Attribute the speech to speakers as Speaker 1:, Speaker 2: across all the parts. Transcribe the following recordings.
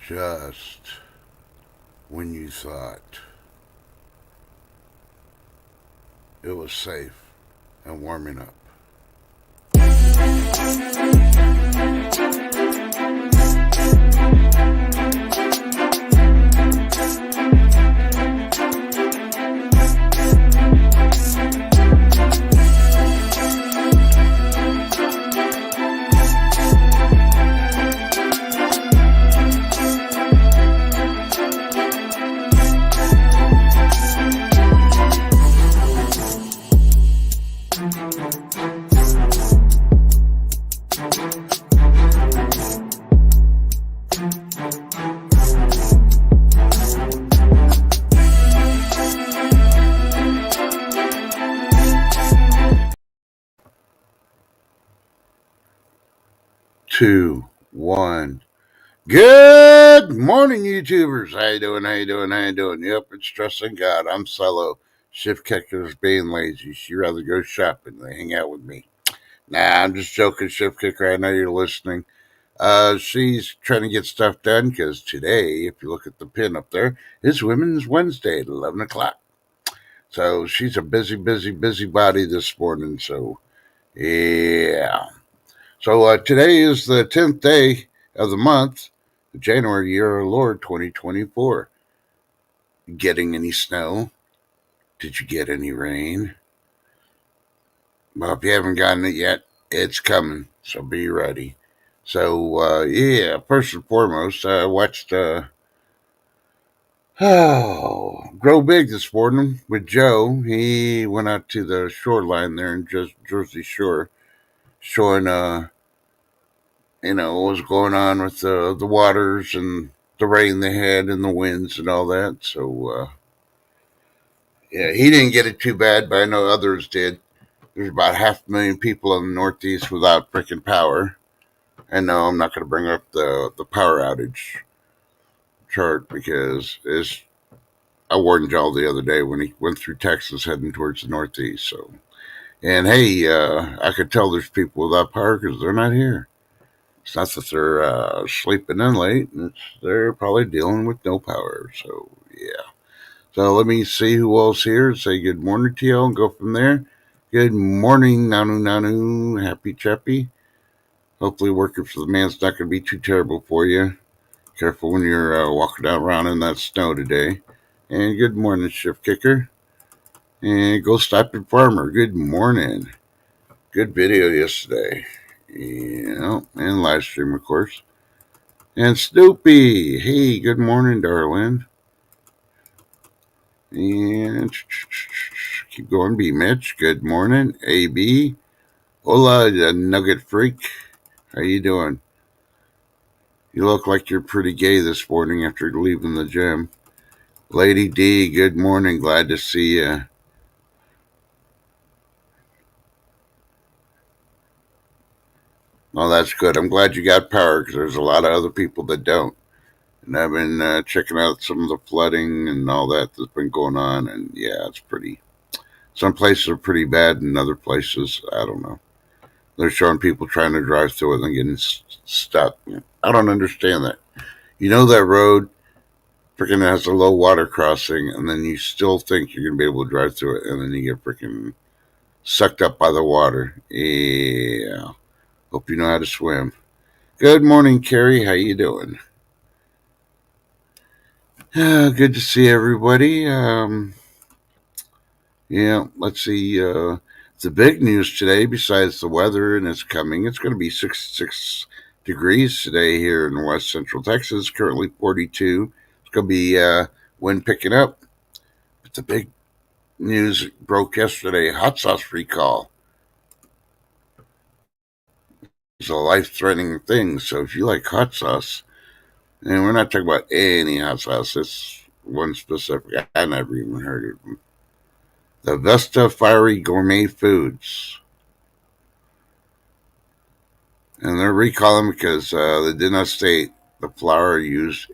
Speaker 1: just when you thought it was safe and warming up. Two, one. Good morning, YouTubers. How you doing? How you doing? How you doing? Yep, it's Trusting God. I'm Solo. Shift Kicker's being lazy. She'd rather go shopping than hang out with me. Nah, I'm just joking, Shift Kicker. I know you're listening. She's trying to get stuff done because today, if you look at the pin up there, it's Women's Wednesday at 11 o'clock. So she's a busy body this morning. So, yeah. So today is the 10th day of the month, January, year of our Lord 2024. Getting any snow? Did you get any rain? Well, if you haven't gotten it yet, it's coming, so be ready. So, yeah, first and foremost, I watched Grow Big this morning with Joe. He went out to the shoreline there in Jersey Shore, showing what's going on with the waters and the rain they had and the winds and all that. So, yeah, he didn't get it too bad, but I know others did. There's about 500,000 people in the Northeast without freaking power. And no, I'm not going to bring up the power outage chart because I warned y'all the other day when he went through Texas heading towards the Northeast. So, and hey, I could tell there's people without power because they're not here. It's not that they're sleeping in late. They're probably dealing with no power. So, yeah. So let me see who else here. Say good morning to y'all and go from there. Good morning, Nanu. Happy Chappy. Hopefully working for the man's not going to be too terrible for you. Careful when you're walking around in that snow today. And good morning, Shift Kicker. And Go Stopping Farmer. Good morning. Good video yesterday. Yeah, and live stream, of course. And Snoopy. Hey, good morning, darling. And keep going, B Mitch. Good morning, AB. Hola, Nugget Freak. How you doing? You look like you're pretty gay this morning after leaving the gym. Lady D, good morning. Glad to see you. Well, that's good. I'm glad you got power because there's a lot of other people that don't. And I've been checking out some of the flooding and all that that's been going on. And yeah, it's pretty. Some places are pretty bad, and other places, I don't know. They're showing people trying to drive through it and getting stuck. I don't understand that. You know that road freaking has a low water crossing, and then you still think you're going to be able to drive through it, and then you get freaking sucked up by the water. Yeah. Hope you know how to swim. Good morning, Carrie. How you doing? Good to see everybody. Yeah, let's see. The big news today, besides the weather and it's coming, it's going to be 66 degrees today here in West Central Texas. Currently 42. It's going to be wind picking up. But the big news broke yesterday: hot sauce recall. It's a life-threatening thing. So if you like hot sauce, and we're not talking about any hot sauce, it's one specific. I never even heard of them. The Vesta Fiery Gourmet Foods. And they're recalling because they did not state the flour used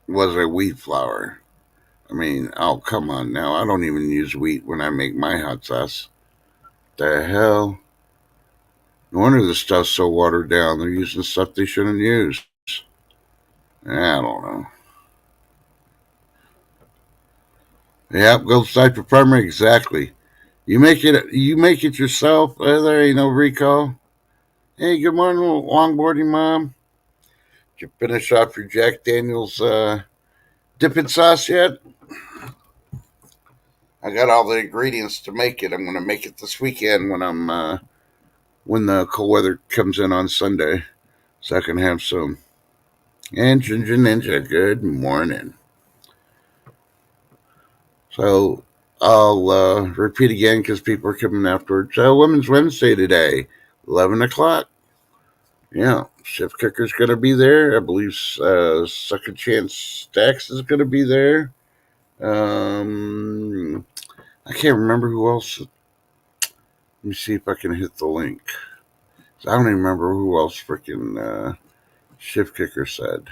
Speaker 1: was a wheat flour. I mean, oh, come on now. I don't even use wheat when I make my hot sauce. The hell? No wonder the stuff's so watered down. They're using stuff they shouldn't use. I don't know. Yep, Gold Sniper Primary, exactly. You make it yourself. There ain't no recall. Hey, good morning, longboarding mom. Did you finish off your Jack Daniels dipping sauce yet? I got all the ingredients to make it. I'm going to make it this weekend when the cold weather comes in on Sunday, so I can have some. And Ginger Ninja, good morning. So I'll repeat again because people are coming afterwards. Women's Wednesday today, 11 o'clock. Yeah, Chef Kicker's going to be there. I believe Second Chance Stacks is going to be there. I can't remember who else. Let me see if I can hit the link. I don't even remember who else freaking Chef Kicker said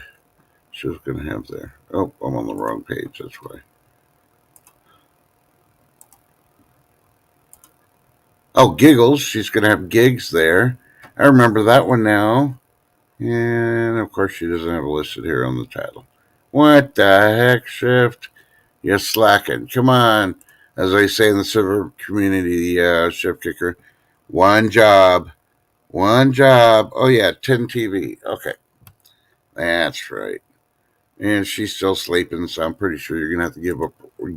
Speaker 1: she was going to have there. Oh, I'm on the wrong page. That's why. Oh, Giggles. She's going to have gigs there. I remember that one now. And of course, she doesn't have it listed here on the title. What the heck, Shift? You're slacking. Come on. As I say in the server community, Shift Kicker, one job. One job. Oh, yeah, 10 TV. Okay. That's right. And she's still sleeping, so I'm pretty sure you're going to have to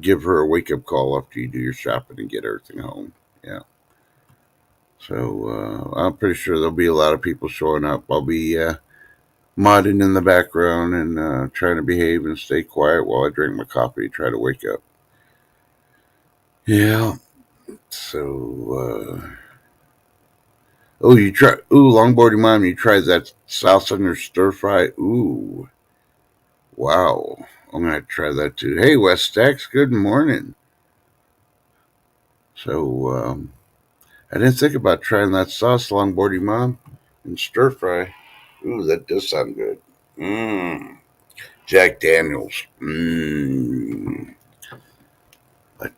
Speaker 1: give her a wake up call after you do your shopping and get everything home. Yeah. So I'm pretty sure there'll be a lot of people showing up. I'll be modding in the background and trying to behave and stay quiet while I drink my coffee, try to wake up. Yeah. So, oh, you try, ooh, longboarding mom, you tried that South Southern stir fry. Ooh, wow. I'm going to try that too. Hey, West Stacks, good morning. So, I didn't think about trying that sauce, longboarding mom, and stir fry. Ooh, that does sound good. Mmm. Jack Daniels. Mmm. But,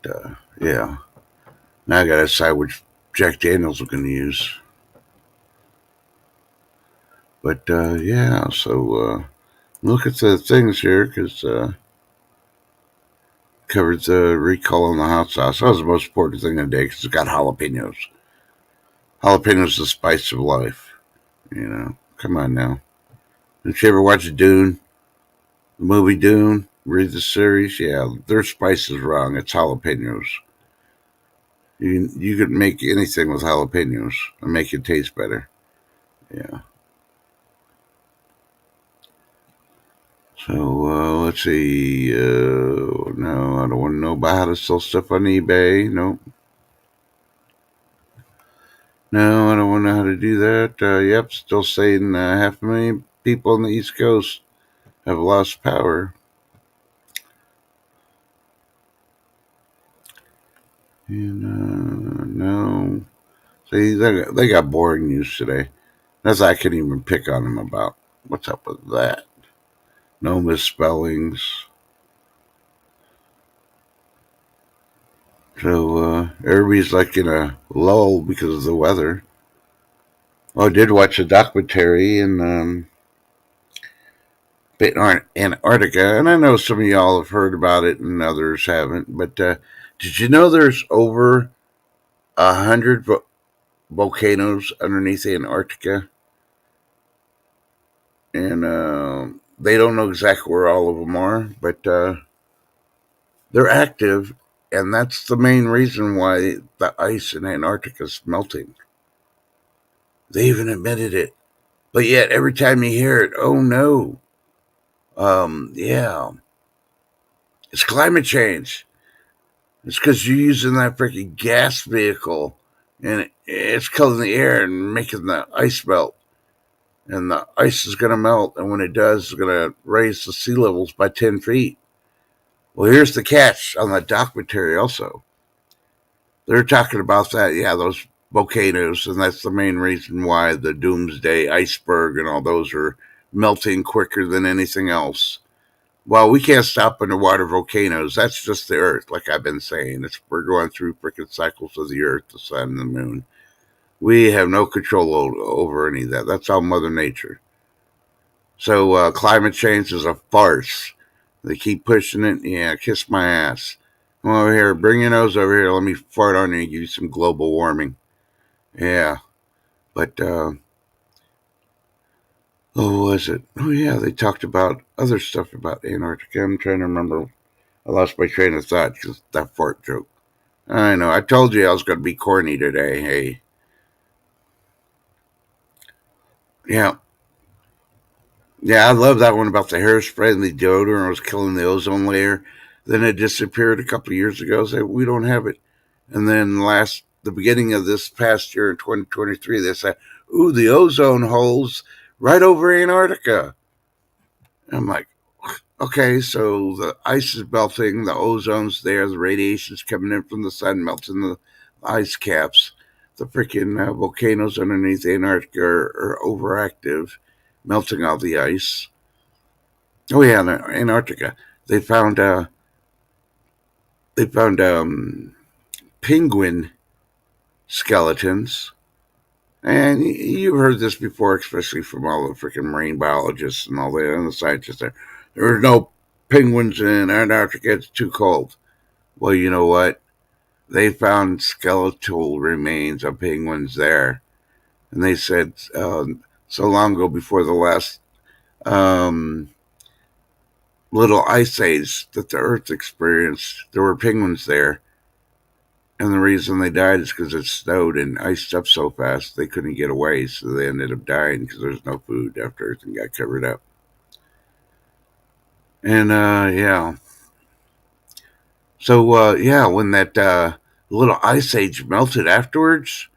Speaker 1: yeah. Now I gotta decide which Jack Daniels I'm gonna use. But yeah, so look at the things here because covered the recall on the hot sauce. That was the most important thing of the day because it's got jalapenos. Jalapenos, the spice of life. You know, come on now. Did you ever watch Dune? The movie Dune? Read the series? Yeah, their spice is wrong. It's jalapenos. You could make anything with jalapenos and make it taste better. Yeah. So let's see. No, I don't want to know about how to sell stuff on eBay. Nope. No, I don't want to know how to do that. Yep, still saying 500,000 people on the East Coast have lost power. And no. See, they got boring news today. That's I couldn't even pick on them about. What's up with that? No misspellings. So everybody's like in a lull because of the weather. Well, I did watch a documentary in Antarctica, and I know some of y'all have heard about it and others haven't. But did you know there's over 100 volcanoes underneath Antarctica, and they don't know exactly where all of them are, but they're active, and that's the main reason why the ice in Antarctica is melting. They even admitted it, but yet every time you hear it, oh no, yeah, it's climate change. It's because you're using that freaking gas vehicle, and it's killing the air and making the ice melt. And the ice is going to melt, and when it does, it's going to raise the sea levels by 10 feet. Well, here's the catch on the documentary also. They're talking about that, yeah, those volcanoes, and that's the main reason why the Doomsday Iceberg and all those are melting quicker than anything else. Well, we can't stop underwater volcanoes. That's just the Earth, like I've been saying. We're going through freaking cycles of the Earth, the Sun, and the Moon. We have no control over any of that. That's all Mother Nature. So climate change is a farce. They keep pushing it. Yeah, kiss my ass. Come over here, bring your nose over here. Let me fart on you and give you some global warming. Yeah, but oh, was it? Oh, yeah, they talked about other stuff about Antarctica. I'm trying to remember. I lost my train of thought because that fart joke. I know. I told you I was going to be corny today. Hey, yeah, yeah. I love that one about the hairspray and the deodorant was killing the ozone layer. Then it disappeared a couple of years ago. So we don't have it. And then the beginning of this past year in 2023, they said, "Ooh, the ozone holes right over Antarctica." I'm like, okay, so the ice is melting, the ozone's there, the radiation's coming in from the sun, melting the ice caps. The freaking volcanoes underneath Antarctica are overactive, melting all the ice. Oh yeah, in Antarctica, they found uh, they found penguin skeletons. And you've heard this before, especially from all the freaking marine biologists and all the other scientists there. There's no penguins in Antarctica, it's too cold. Well, you know what? They found skeletal remains of penguins there. And they said so long ago before the last um, little ice age that the Earth experienced, there were penguins there. And the reason they died is because it snowed and iced up so fast they couldn't get away. So they ended up dying because there's no food after everything got covered up. And yeah. So yeah, when that little ice age melted afterwards,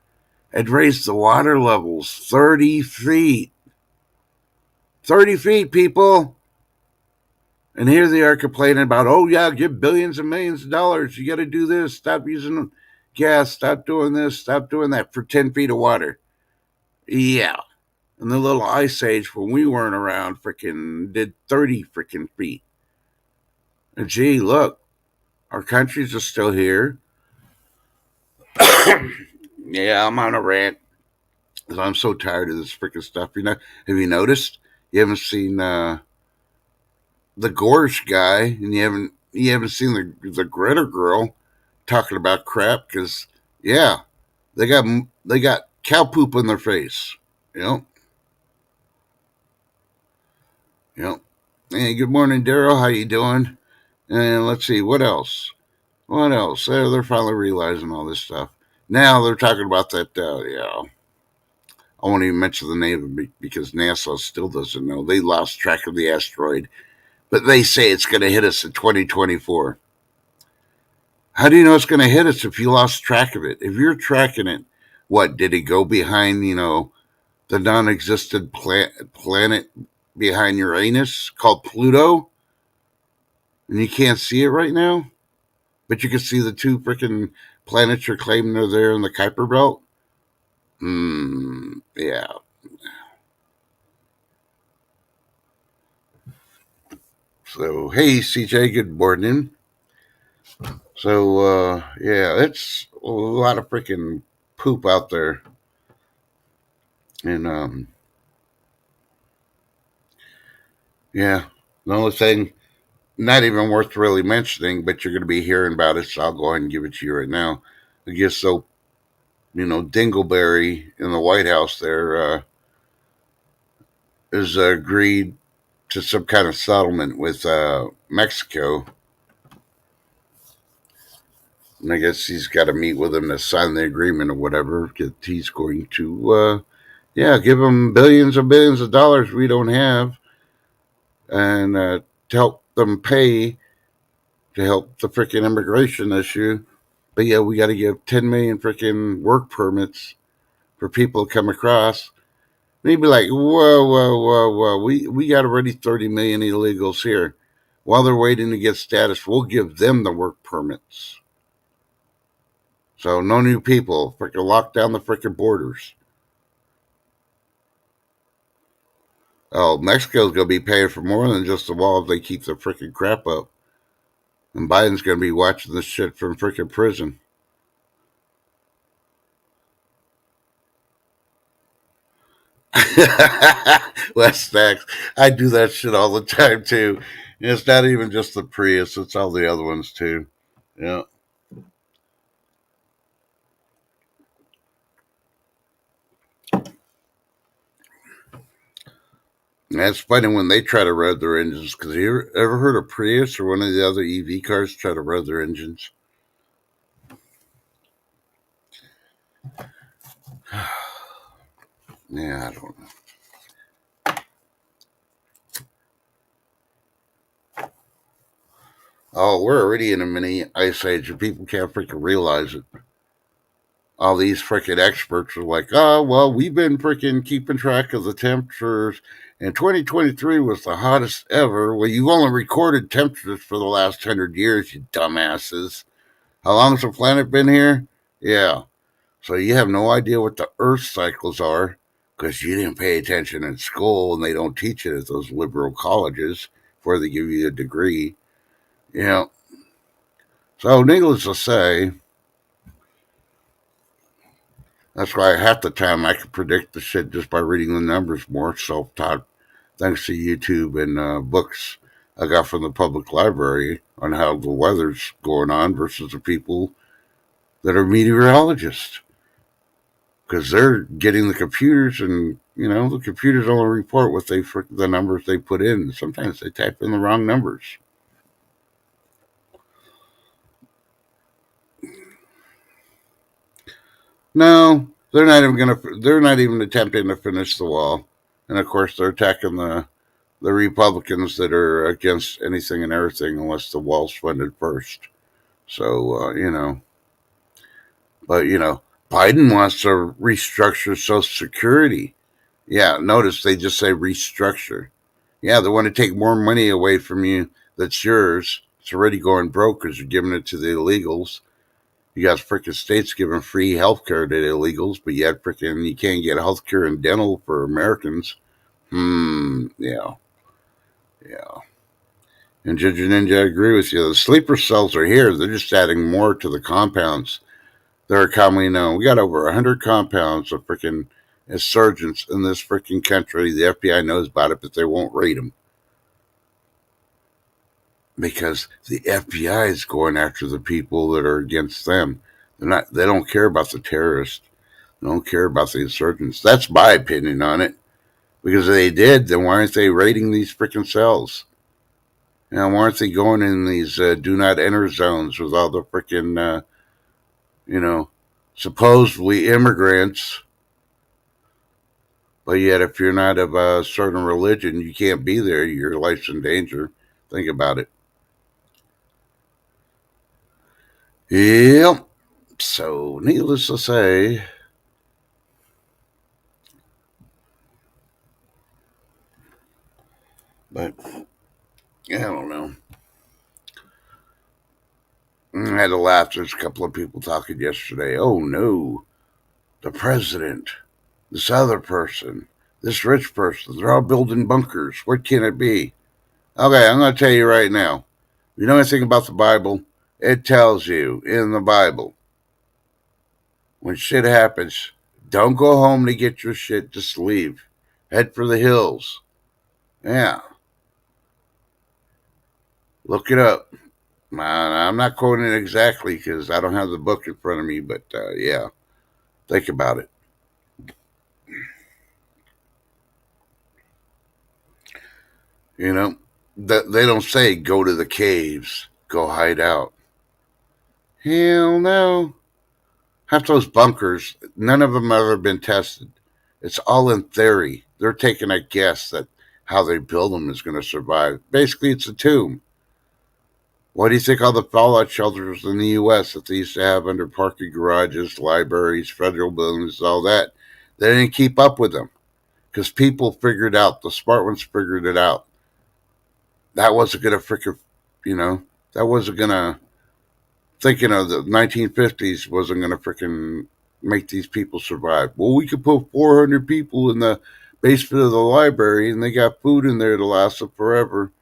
Speaker 1: it raised the water levels 30 feet. 30 feet, people. And here they are complaining about, oh, yeah, give billions and millions of dollars. You got to do this. Stop using gas. Stop doing this. Stop doing that for 10 feet of water. Yeah. And the little ice age when we weren't around freaking did 30 freaking feet. And gee, look, our countries are still here. Yeah, I'm on a rant because I'm so tired of this freaking stuff. You know, have you noticed? You haven't seen the Gorsh guy, and you haven't seen the Greta girl talking about crap because yeah, they got they got cow poop in their face. You know, you know. Hey, good morning, Daryl. How you doing? And let's see what else. What else? They're finally realizing all this stuff. Now they're talking about that. Yeah, I won't even mention the name of it because NASA still doesn't know. They lost track of the asteroid, but they say it's going to hit us in 2024. How do you know it's going to hit us if you lost track of it? If you're tracking it, what did it go behind? The non-existent planet behind Uranus called Pluto, and you can't see it right now, but you can see the two freaking planets you're claiming are there in the Kuiper Belt. Yeah. So hey, CJ, good morning. So yeah, it's a lot of freaking poop out there, and yeah, the only thing not even worth really mentioning, but you're going to be hearing about it, so I'll go ahead and give it to you right now. I guess so. Dingleberry in the White House there has agreed to some kind of settlement with Mexico. And I guess he's got to meet with them to sign the agreement or whatever. He's going to, yeah, give them billions and billions of dollars we don't have, and to help them pay to help the freaking immigration issue. But yeah, we got to give 10 million freaking work permits for people to come across. And he'd be like, whoa, whoa, whoa, whoa. We got already 30 million illegals here. While they're waiting to get status, we'll give them the work permits. So no new people. Freaking lock down the freaking borders. Oh, Mexico's going to be paying for more than just the wall if they keep their freaking crap up. And Biden's going to be watching this shit from freaking prison. West Stacks. I do that shit all the time too. And it's not even just the Prius; it's all the other ones too. Yeah, and it's funny when they try to rev their engines. Because you ever heard of Prius or one of the other EV cars try to rev their engines? Yeah, I don't know. Oh, we're already in a mini ice age, and people can't freaking realize it. All these freaking experts are like, oh, well, we've been freaking keeping track of the temperatures, and 2023 was the hottest ever. Well, you've only recorded temperatures for the last 100 years, you dumbasses. How long's the planet been here? Yeah. So you have no idea what the Earth cycles are because you didn't pay attention in school, and they don't teach it at those liberal colleges before they give you a degree. You know, so needless to say, that's why half the time I can predict the shit just by reading the numbers more self taught, thanks to YouTube and books I got from the public library on how the weather's going on versus the people that are meteorologists. Because they're getting the computers, and the computers only report what the numbers they put in. Sometimes they type in the wrong numbers. No, they're not even gonna. They're not even attempting to finish the wall, and of course they're attacking the Republicans that are against anything and everything unless the wall's funded first. So but Biden wants to restructure Social Security. Yeah, notice they just say restructure. Yeah, they want to take more money away from you that's yours. It's already going broke because you're giving it to the illegals. You got freaking states giving free health care to the illegals, but yet freaking you can't get health care and dental for Americans. Yeah, yeah. And Ginger Ninja, I agree with you. The sleeper cells are here. They're just adding more to the compounds that are commonly known. We got over 100 compounds of freaking insurgents in this freaking country. The FBI knows about it, but they won't rate them because the FBI is going after the people that are against them. They're not. They don't care about the terrorists. They don't care about the insurgents. That's my opinion on it. Because if they did, then why aren't they raiding these freaking cells? Why aren't they going in these do not enter zones with all the freaking you know, supposedly immigrants, but yet if you're not of a certain religion, you can't be there. Your life's in danger. Think about it. Yep. So, needless to say, but I don't know. I had to laugh. There's a couple of people talking yesterday. Oh no, the president, this other person, this rich person, they're all building bunkers. What can it be? Okay, I'm going to tell you right now. You know anything about the Bible? It tells you in the Bible when shit happens, don't go home to get your shit, just leave. Head for the hills. Yeah, look it up. I'm not quoting it exactly because I don't have the book in front of me, but yeah, think about it. You know, they don't say go to the caves, go hide out. Hell no. Half those bunkers, none of them have ever been tested. It's all in theory. They're taking a guess that how they build them is going to survive. Basically, it's a tomb. What do you think all the fallout shelters in the U.S. that they used to have under parking garages, libraries, federal buildings, all that? They didn't keep up with them because people figured out, the smart ones figured it out. That wasn't going to freaking, that wasn't going to, thinking of the 1950s wasn't going to freaking make these people survive. Well, we could put 400 people in the basement of the library and they got food in there to last them forever.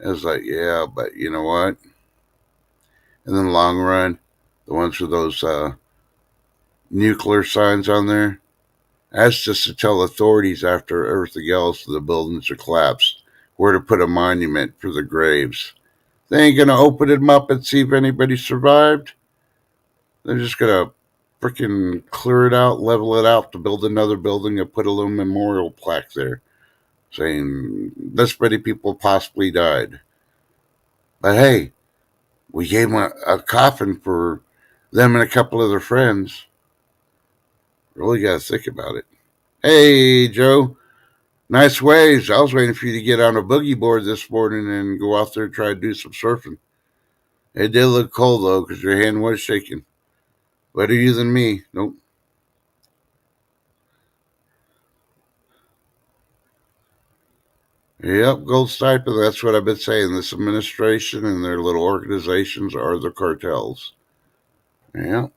Speaker 1: I was like, yeah, but you know what? In the long run, the ones with those nuclear signs on there, That's just to tell authorities after everything else the buildings are collapsed where to put a monument for the graves. They ain't gonna open them up and see if anybody survived. They're just gonna freaking clear it out, level it out to build another building and put a little memorial plaque there saying this many people possibly died. But hey, we gave them a coffin for them and a couple of their friends. Really got to think about it. Hey, Joe. Nice waves. I was waiting for you to get on a boogie board this morning and go out there and try to do some surfing. It did look cold, though, because your hand was shaking. Better you than me. Nope. Yep, gold stipend. That's what I've been saying. This administration and their little organizations are the cartels. Yeah.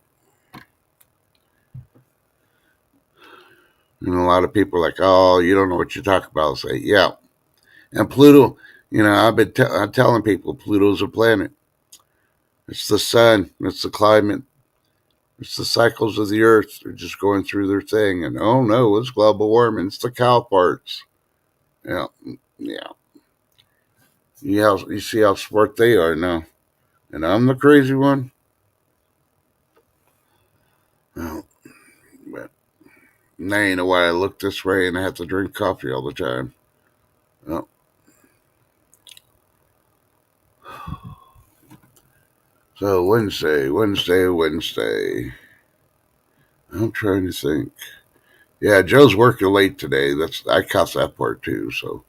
Speaker 1: And a lot of people are like, oh, you don't know what you talk about. I'll say, yeah. And Pluto, I'm telling people Pluto's a planet. It's the sun. It's the climate. It's the cycles of the earth. They're just going through their thing. And oh no, it's global warming. It's the cow parts. Yeah. Yeah. You see how smart they are now. And I'm the crazy one. Well, but now you know why I look this way and I have to drink coffee all the time. Well, so Wednesday. I'm trying to think. Yeah, Joe's working late today. I caught that part too. So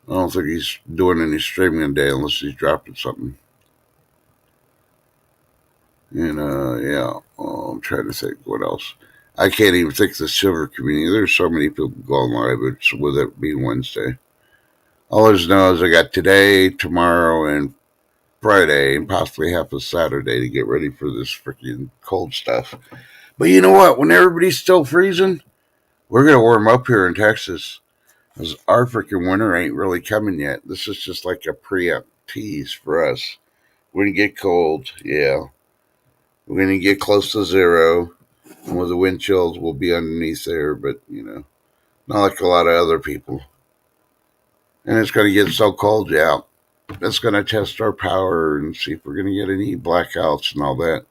Speaker 1: I don't think he's doing any streaming today unless he's dropping something. And yeah, I'm trying to think what else. I can't even think of the silver community. There's so many people going live. It's with it being Wednesday. All I just know is I got today, tomorrow, and Friday, and possibly half of Saturday to get ready for this freaking cold stuff. But you know what? When everybody's still freezing, we're gonna warm up here in Texas. Because our freaking winter ain't really coming yet. This is just like a preempt tease for us. We're gonna get cold, yeah. We're gonna get close to zero. And with the wind chills, we'll be underneath there, but not like a lot of other people. And it's gonna get so cold, yeah. It's gonna test our power and see if we're gonna get any blackouts and all that.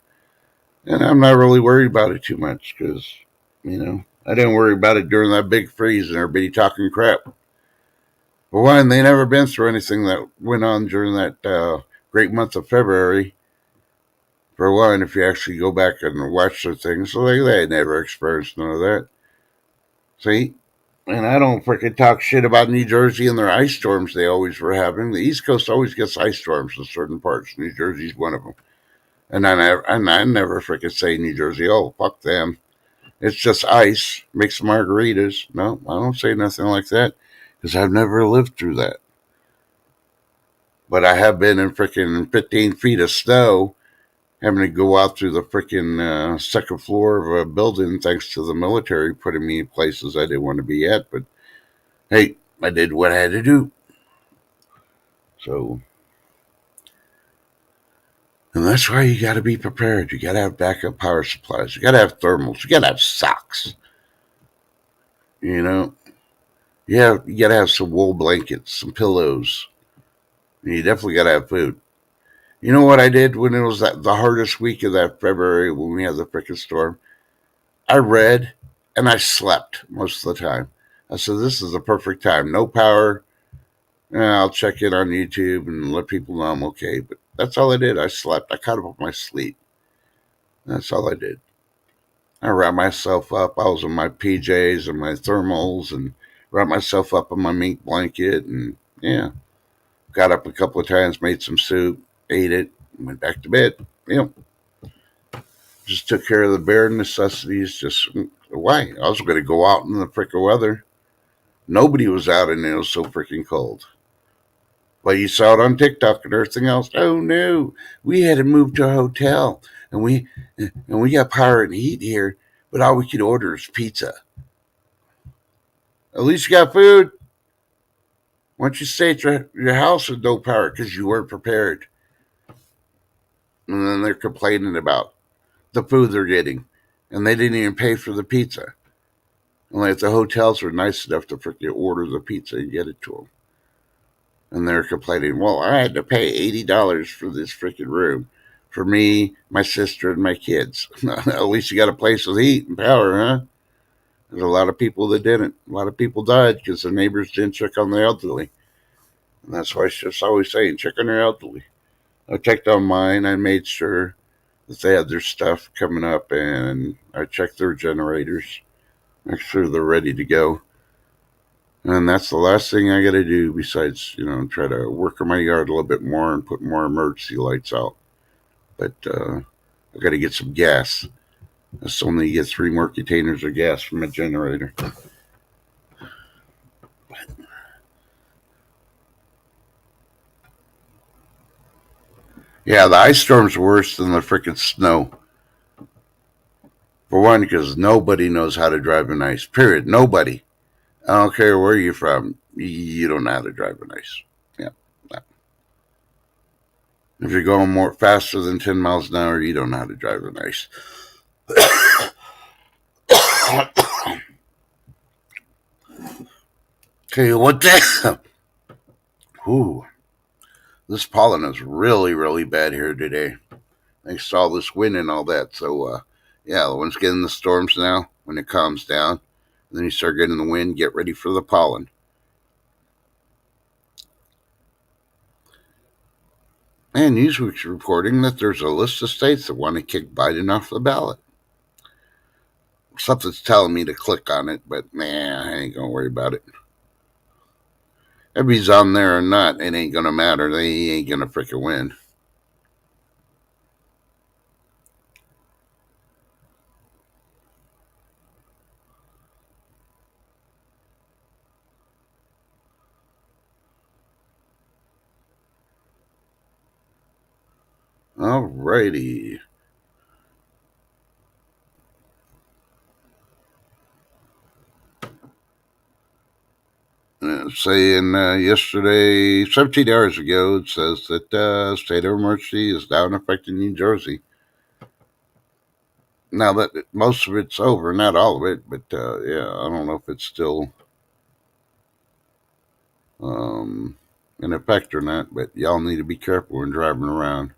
Speaker 1: And I'm not really worried about it too much because, I didn't worry about it during that big freeze and everybody talking crap. For one, they never been through anything that went on during that great month of February. For one, if you actually go back and watch the things, so they never experienced none of that. See? And I don't freaking talk shit about New Jersey and their ice storms they always were having. The East Coast always gets ice storms in certain parts. New Jersey's one of them. And I never freaking say New Jersey, oh, fuck them. It's just ice. Make some margaritas. No, I don't say nothing like that because I've never lived through that. But I have been in freaking 15 feet of snow, having to go out through the freaking second floor of a building thanks to the military putting me in places I didn't want to be at. But hey, I did what I had to do. So, and that's why you got to be prepared. You got to have backup power supplies. You got to have thermals. You got to have socks. You know, you got to have some wool blankets, some pillows. And you definitely got to have food. You know what I did when it was the hardest week of that February when we had the frickin' storm? I read and I slept most of the time. I said, this is the perfect time. No power. I'll check in on YouTube and let people know I'm okay. But that's all I did. I slept. I caught up with my sleep. That's all I did. I wrapped myself up. I was in my PJs and my thermals and wrapped myself up in my mink blanket. And yeah, got up a couple of times, made some soup, ate it, and went back to bed. Just took care of the bare necessities. Just why? I was going to go out in the frickin' weather. Nobody was out and it was so freaking cold. But you saw it on TikTok and everything else. Oh no, we had to move to a hotel and we got power and heat here, but all we could order is pizza. At least you got food. Why don't you stay at your house with no power because you weren't prepared? And then they're complaining about the food they're getting, and they didn't even pay for the pizza. Only if the hotels were nice enough to freaking order the pizza and get it to them. And they're complaining, well, I had to pay $80 for this freaking room for me, my sister, and my kids. At least you got a place with heat and power, huh? There's a lot of people that didn't. A lot of people died because their neighbors didn't check on the elderly. And that's why she's just always saying, check on your elderly. I checked on mine. I made sure that they had their stuff coming up, and I checked their generators, make sure they're ready to go. And that's the last thing I got to do besides, try to work on my yard a little bit more and put more emergency lights out. But I got to get some gas. I still need to get 3 more containers of gas from a generator. Yeah, the ice storm's worse than the freaking snow. For one, because nobody knows how to drive an ice. Period. Nobody. I don't care where you're from. You don't know how to drive an ice. Yeah. No. If you're going more faster than 10 miles an hour, you don't know how to drive an ice. Okay, what the? Ooh, this pollen is really, really bad here today. Thanks to all this wind and all that. So, yeah, the one's getting the storms now. When it calms down, then you start getting the wind. Get ready for the pollen. And Newsweek's reporting that there's a list of states that want to kick Biden off the ballot. Something's telling me to click on it, but I ain't gonna worry about it. If he's on there or not, it ain't gonna matter. They ain't gonna freaking win. Alrighty. Saying yesterday, 17 hours ago, it says that state of emergency is now in effect in New Jersey. Now that most of it's over, not all of it, but yeah, I don't know if it's still in effect or not, but y'all need to be careful when driving around.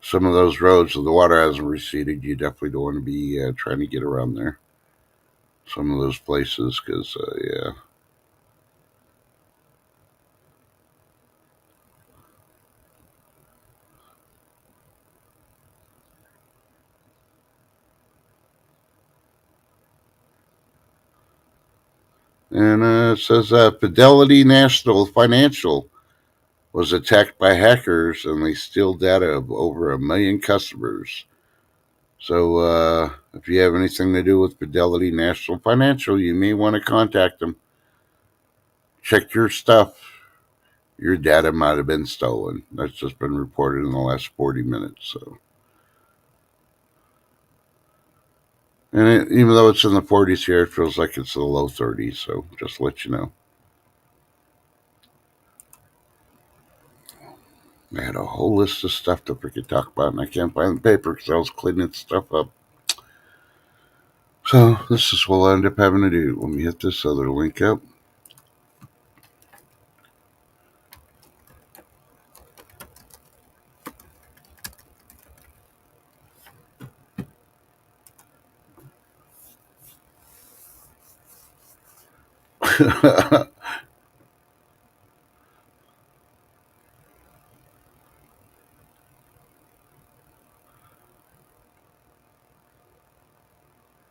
Speaker 1: Some of those roads, if the water hasn't receded, you definitely don't want to be trying to get around there. Some of those places, because, yeah. And it says Fidelity National Financial was attacked by hackers and they steal data of over 1 million customers. So if you have anything to do with Fidelity National Financial, you may want to contact them. Check your stuff. Your data might have been stolen. That's just been reported in the last 40 minutes. So, and even though it's in the 40s here, it feels like it's in the low 30s. So just to let you know. I had a whole list of stuff to freaking talk about, and I can't find the paper because I was cleaning stuff up. So this is what I'll end up having to do. Let me hit this other link up.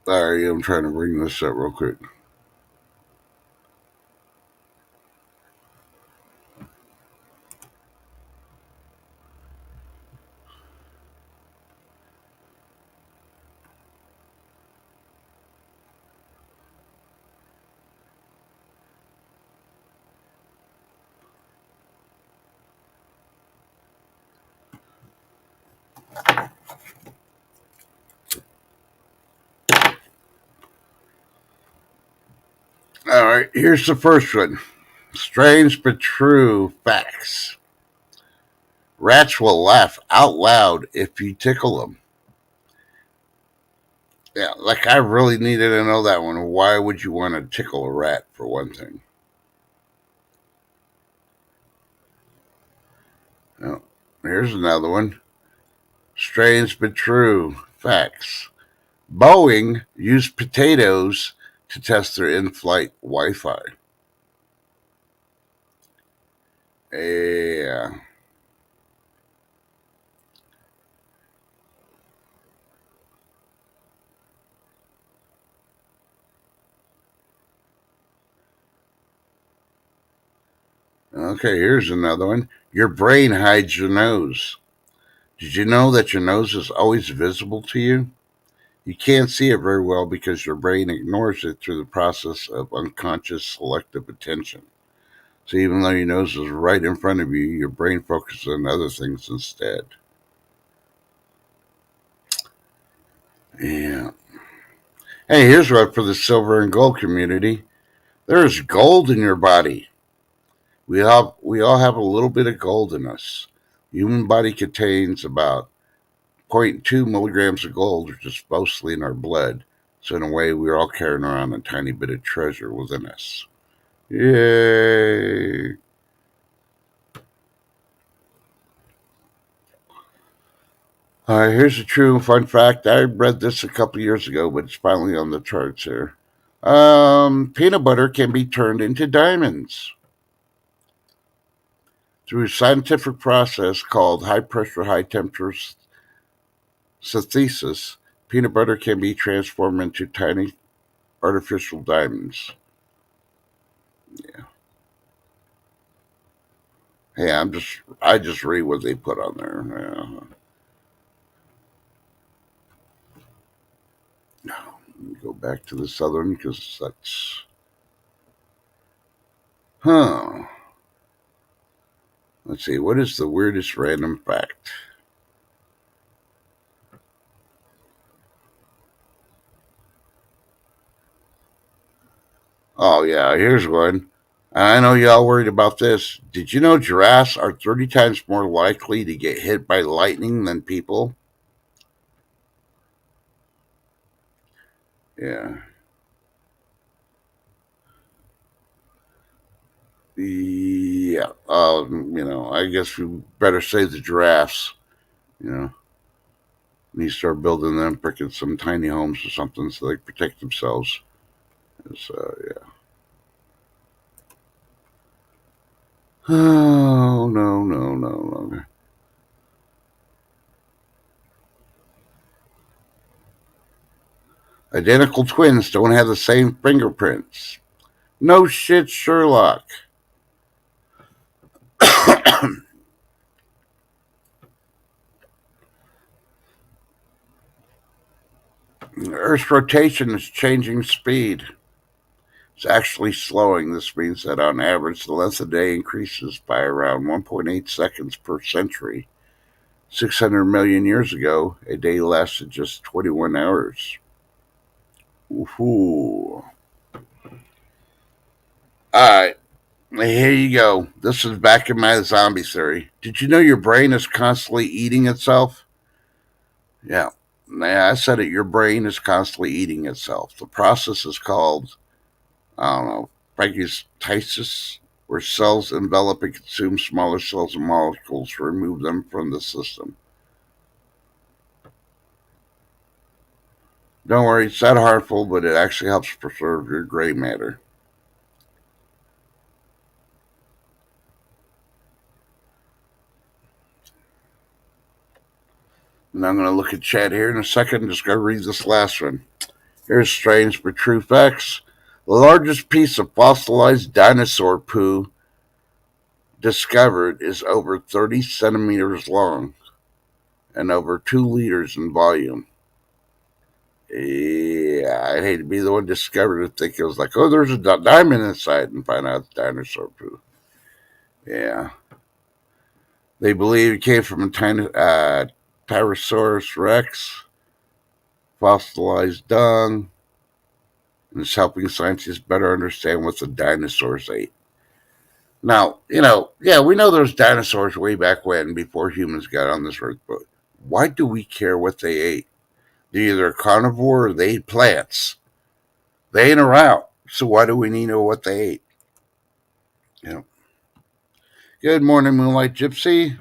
Speaker 1: Sorry, I'm trying to bring this up real quick. All right, here's the first one. Strange but true facts. Rats will laugh out loud if you tickle them. Yeah, like I really needed to know that one. Why would you want to tickle a rat, for one thing? Oh, here's another one. Strange but true. Facts. Boeing used potatoes to test their in flight Wi Fi. Yeah. Okay, here's another one. Your brain hides your nose. Did you know that your nose is always visible to you? You can't see it very well because your brain ignores it through the process of unconscious selective attention. So even though your nose is right in front of you, your brain focuses on other things instead. Yeah. Hey, here's one for the silver and gold community. There is gold in your body. We all have a little bit of gold in us. The human body contains about zero point 0.2 milligrams of gold, which is mostly in our blood. So in a way, we're all carrying around a tiny bit of treasure within us. Yay! All right, here's a true fun fact. I read this a couple years ago, but it's finally on the charts here. Peanut butter can be turned into diamonds through a scientific process called high pressure, high temperature synthesis. Peanut butter can be transformed into tiny artificial diamonds. Hey, I just read what they put on there. Yeah. Let me go back to the southern because that's huh. Let's see. What is the weirdest random fact? Oh yeah, here's one. I know y'all worried about this. Did you know giraffes are 30 times more likely to get hit by lightning than people? Yeah. Yeah. I guess we better save the giraffes. You know, need to start building them, picking some tiny homes or something so they can protect themselves. Yeah. Oh, no, no, no, no. Identical twins don't have the same fingerprints. No shit, Sherlock. Earth's rotation is changing speed. It's actually slowing. This means that on average, the length of the day increases by around 1.8 seconds per century. 600 million years ago, a day lasted just 21 hours. Ooh. Alright, here you go. This is back in my zombie theory. Did you know your brain is constantly eating itself? Yeah. Yeah, I said it. Your brain is constantly eating itself. The process is called, I don't know, phagocytosis, where cells envelop and consume smaller cells and molecules to remove them from the system. Don't worry, it's not harmful, but it actually helps preserve your gray matter. And I'm going to look at chat here in a second. Just going to read this last one. Here's strange but true facts. The largest piece of fossilized dinosaur poo discovered is over 30 centimeters long and over 2 liters in volume. Yeah, I'd hate to be the one who discovered it. Think it was like, oh, there's a diamond inside, and find out it's dinosaur poo. Yeah, they believe it came from a tiny Tyrannosaurus Rex, fossilized dung, and it's helping scientists better understand what the dinosaurs ate. Now, yeah, we know there's dinosaurs way back when, before humans got on this earth, but why do we care what they ate? They're either a carnivore or they eat plants. They ain't around. So why do we need to know what they ate? You know. Good morning, Moonlight Gypsy.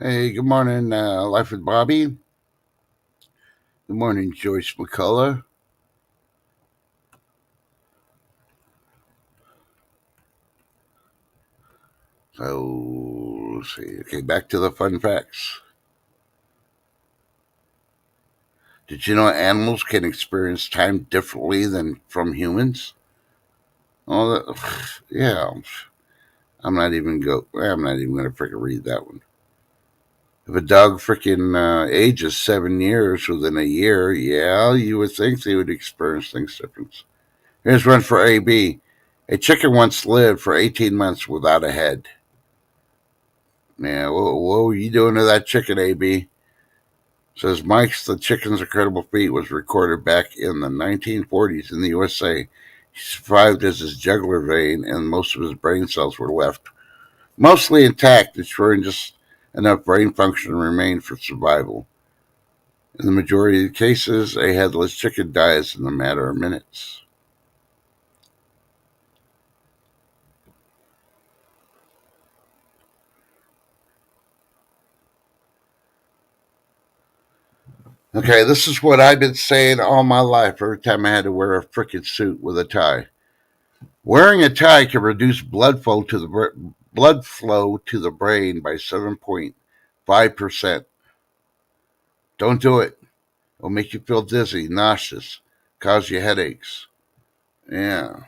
Speaker 1: Hey, good morning, Life with Bobby. Good morning, Joyce McCullough. So, let's see. Okay, back to the fun facts. Did you know animals can experience time differently than from humans? Oh, yeah. I'm not even going to freaking read that one. If a dog freaking ages 7 years within a year, yeah, you would think they would experience things different. Here's one for AB. A chicken once lived for 18 months without a head. Yeah, what were you doing to that chicken, AB? Says Mike's The Chicken's Incredible Feat was recorded back in the 1940s in the USA. He survived as his jugular vein and most of his brain cells were left mostly intact, ensuring just enough brain function remained for survival. In the majority of cases, a headless chicken dies in a matter of minutes. Okay, this is what I've been saying all my life every time I had to wear a freaking suit with a tie. Wearing a tie can reduce blood flow to the brain by 7.5%. Don't do it. It'll make you feel dizzy, nauseous, cause you headaches. Yeah,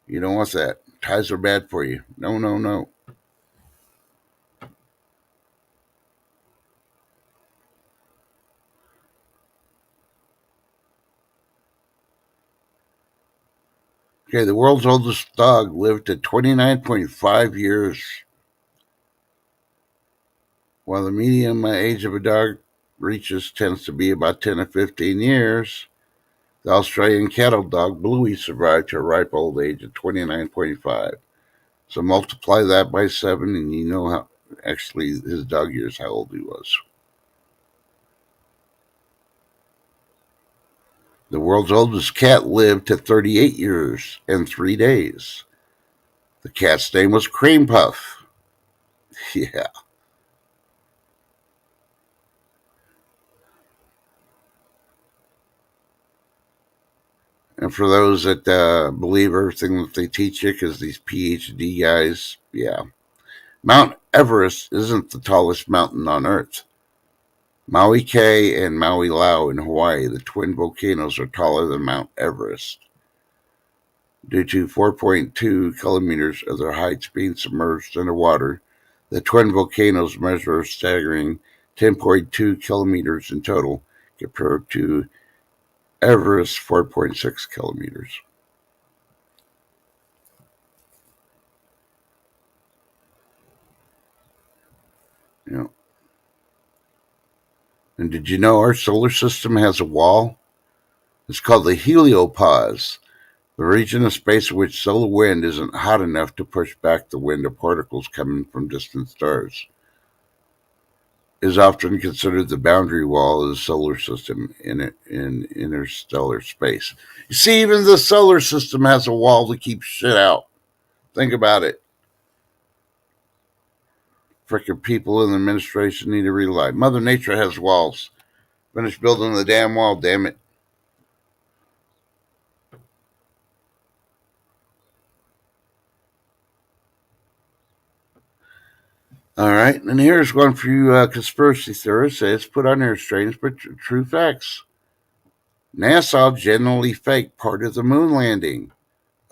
Speaker 1: you don't want that. Ties are bad for you. No, no, no. Okay, the world's oldest dog lived to 29.5 years, while the median age of a dog reaches tends to be about 10 to 15 years. The Australian cattle dog Bluey survived to a ripe old age of 29.5. So multiply that by 7, and you know how actually his dog years how old he was. The world's oldest cat lived to 38 years and 3 days. The cat's name was Cream Puff. Yeah. And for those that believe everything that they teach you, because these PhD guys, yeah. Mount Everest isn't the tallest mountain on Earth. Maui Kea and Maui Lau in Hawaii, the twin volcanoes, are taller than Mount Everest due to 4.2 kilometers of their heights being submerged underwater. The twin volcanoes measure a staggering 10.2 kilometers in total, compared to Everest's 4.6 kilometers. You know. And did you know our solar system has a wall? It's called the heliopause, the region of space in which solar wind isn't hot enough to push back the wind of particles coming from distant stars. It is often considered the boundary wall of the solar system in interstellar space. You see, even the solar system has a wall to keep shit out. Think about it. Frickin' people in the administration need to realize Mother Nature has walls. Finish building the damn wall, damn it. All right, and here's one for you conspiracy theorists. It's put on there strange but true facts. NASA generally faked part of the moon landing.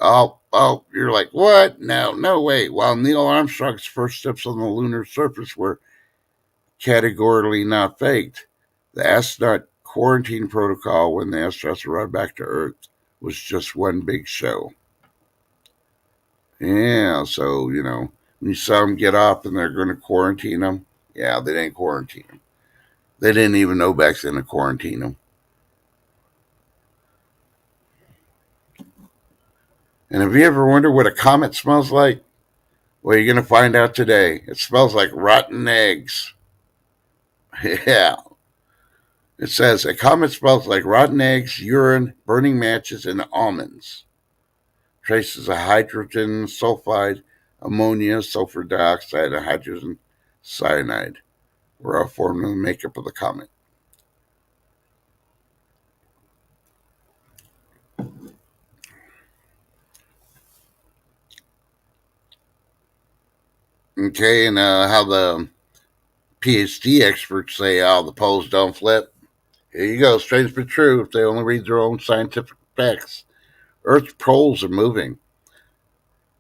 Speaker 1: You're like, what? No, no way. While Neil Armstrong's first steps on the lunar surface were categorically not faked, the astronaut quarantine protocol when the astronauts arrived back to Earth was just one big show. Yeah, so, when you saw them get off and they're going to quarantine them, yeah, they didn't quarantine them. They didn't even know back then to quarantine them. And have you ever wondered what a comet smells like? Well, you're going to find out today. It smells like rotten eggs. Yeah. It says a comet smells like rotten eggs, urine, burning matches, and almonds. Traces of hydrogen sulfide, ammonia, sulfur dioxide, and hydrogen cyanide were all formed in the makeup of the comet. Okay, and how the PhD experts say, oh, the poles don't flip. Here you go, strange but true, if they only read their own scientific facts. Earth's poles are moving.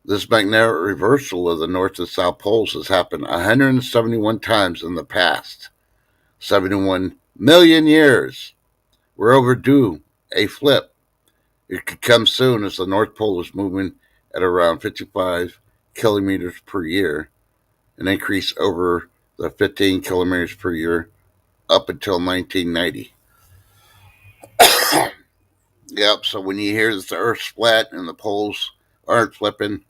Speaker 1: This magnetic reversal of the north and south poles has happened 171 times in the past 71 million years. We're overdue a flip. It could come soon as the North Pole is moving at around 55 kilometers per year, an increase over the 15 kilometers per year up until 1990. Yep, so when you hear that the Earth's flat and the poles aren't flipping,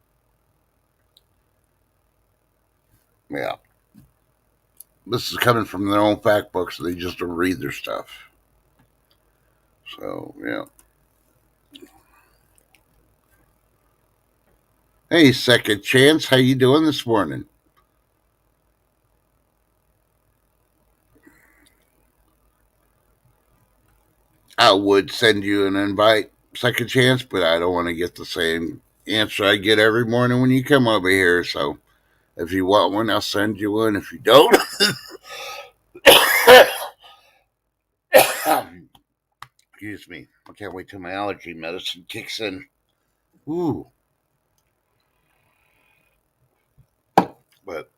Speaker 1: yeah, this is coming from their own fact books. So they just don't read their stuff. So, yeah. Hey, Second Chance, how you doing this morning? I would send you an invite, Second Chance, but I don't want to get the same answer I get every morning when you come over here. So if you want one, I'll send you one. If you don't, excuse me. I can't wait till my allergy medicine kicks in. Ooh, but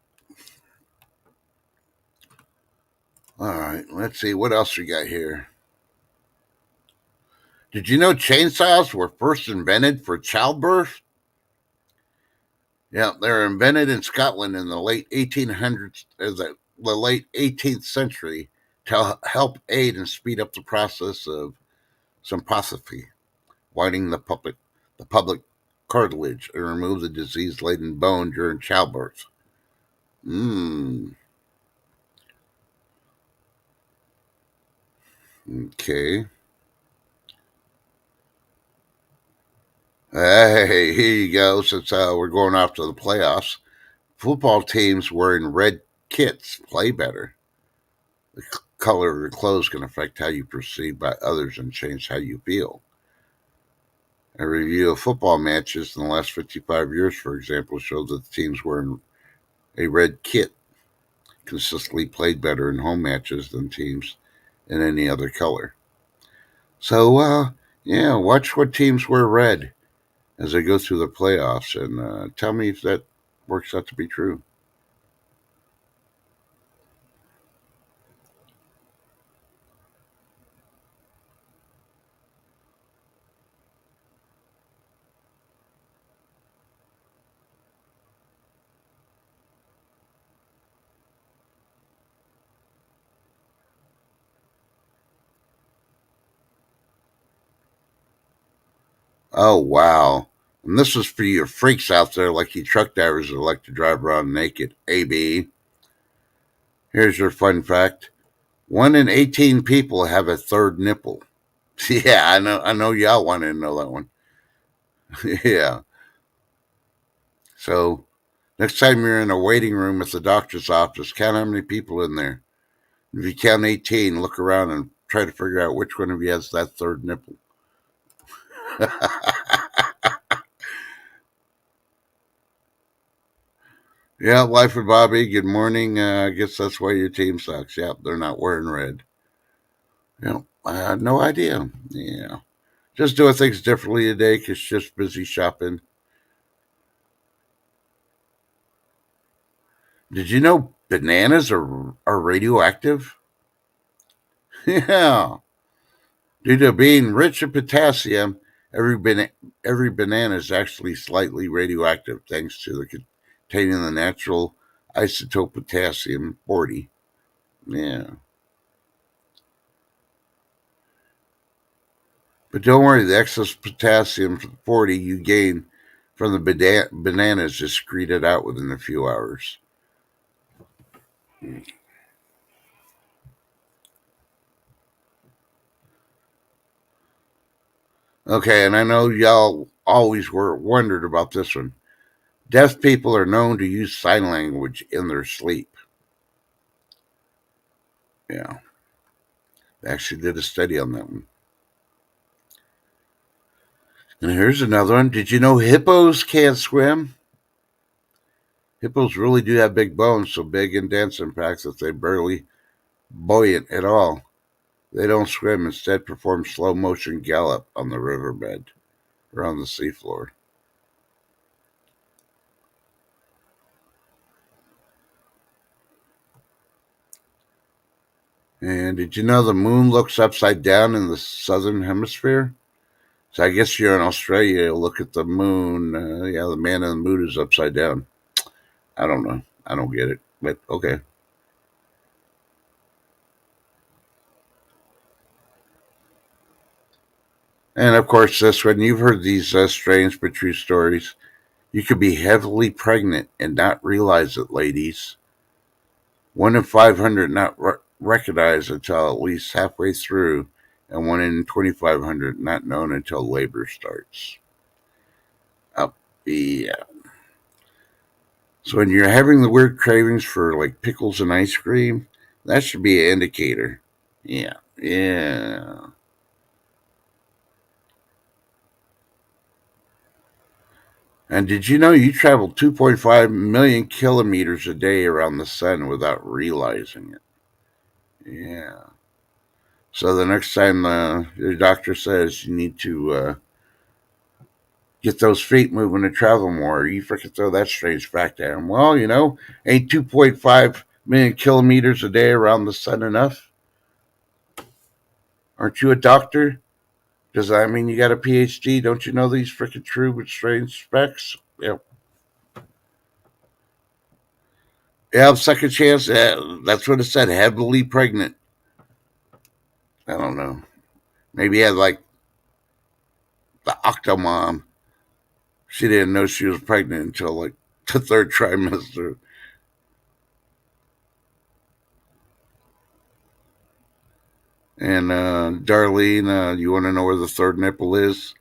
Speaker 1: all right, let's see what else we got here. Did you know chainsaws were first invented for childbirth? Yeah, they were invented in Scotland in the late 1800s, the late 18th century, to help aid and speed up the process of symposophy, widening the public cartilage and remove the disease-laden bone during childbirth. Hmm. Okay. Hey, here you go. Since we're going off to the playoffs, football teams wearing red kits play better. The color of your clothes can affect how you perceive by others and change how you feel. A review of football matches in the last 55 years, for example, showed that the teams wearing a red kit consistently played better in home matches than teams in any other color. So, yeah, watch what teams wear red as they go through the playoffs and tell me if that works out to be true. Oh, wow. And this is for you freaks out there like you truck drivers that like to drive around naked. AB. Here's your fun fact. 1 in 18 people have a third nipple. Yeah, I know y'all wanted to know that one. Yeah. So next time you're in a waiting room at the doctor's office, count how many people in there. If you count 18, look around and try to figure out which one of you has that third nipple. Yeah, Life with Bobby, good morning. I guess that's why your team sucks. Yep, they're not wearing red. I had no idea. Yeah. Just doing things differently today because just busy shopping. Did you know bananas are radioactive? Yeah. Due to being rich in potassium, every banana is actually slightly radioactive thanks to the containing the natural isotope potassium 40. Yeah. But don't worry, the excess potassium 40 you gain from the bananas is excreted out within a few hours. Okay, and I know y'all always were wondered about this one. Deaf people are known to use sign language in their sleep. Yeah, they actually did a study on that one. And here's another one. Did you know hippos can't swim? Hippos really do have big bones, so big and dense in fact that they barely buoyant at all. They don't swim, instead perform slow motion gallop on the riverbed or on the seafloor. And did you know the moon looks upside down in the southern hemisphere? So I guess you're in Australia, you'll look at the moon. Yeah, the man in the moon is upside down. I don't know. I don't get it, but okay. And of course, this one, you've heard these strange but true stories. You could be heavily pregnant and not realize it, ladies. 1 in 500 not recognized until at least halfway through, and 1 in 2,500 not known until labor starts. Up, yeah. So when you're having the weird cravings for like pickles and ice cream, that should be an indicator. Yeah, yeah. And did you know you travel 2.5 million kilometers a day around the sun without realizing it? Yeah. So the next time your doctor says you need to get those feet moving and travel more, you freaking throw that strange fact at him. Well, ain't 2.5 million kilometers a day around the sun enough? Aren't you a doctor? Does that mean you got a PhD? Don't you know these freaking true but strange facts? Yep. Yeah, second chance. Yeah, that's what it said. Heavily pregnant. I don't know. Maybe he had like the octomom. She didn't know she was pregnant until like the third trimester. And Darlene, you want to know where the third nipple is?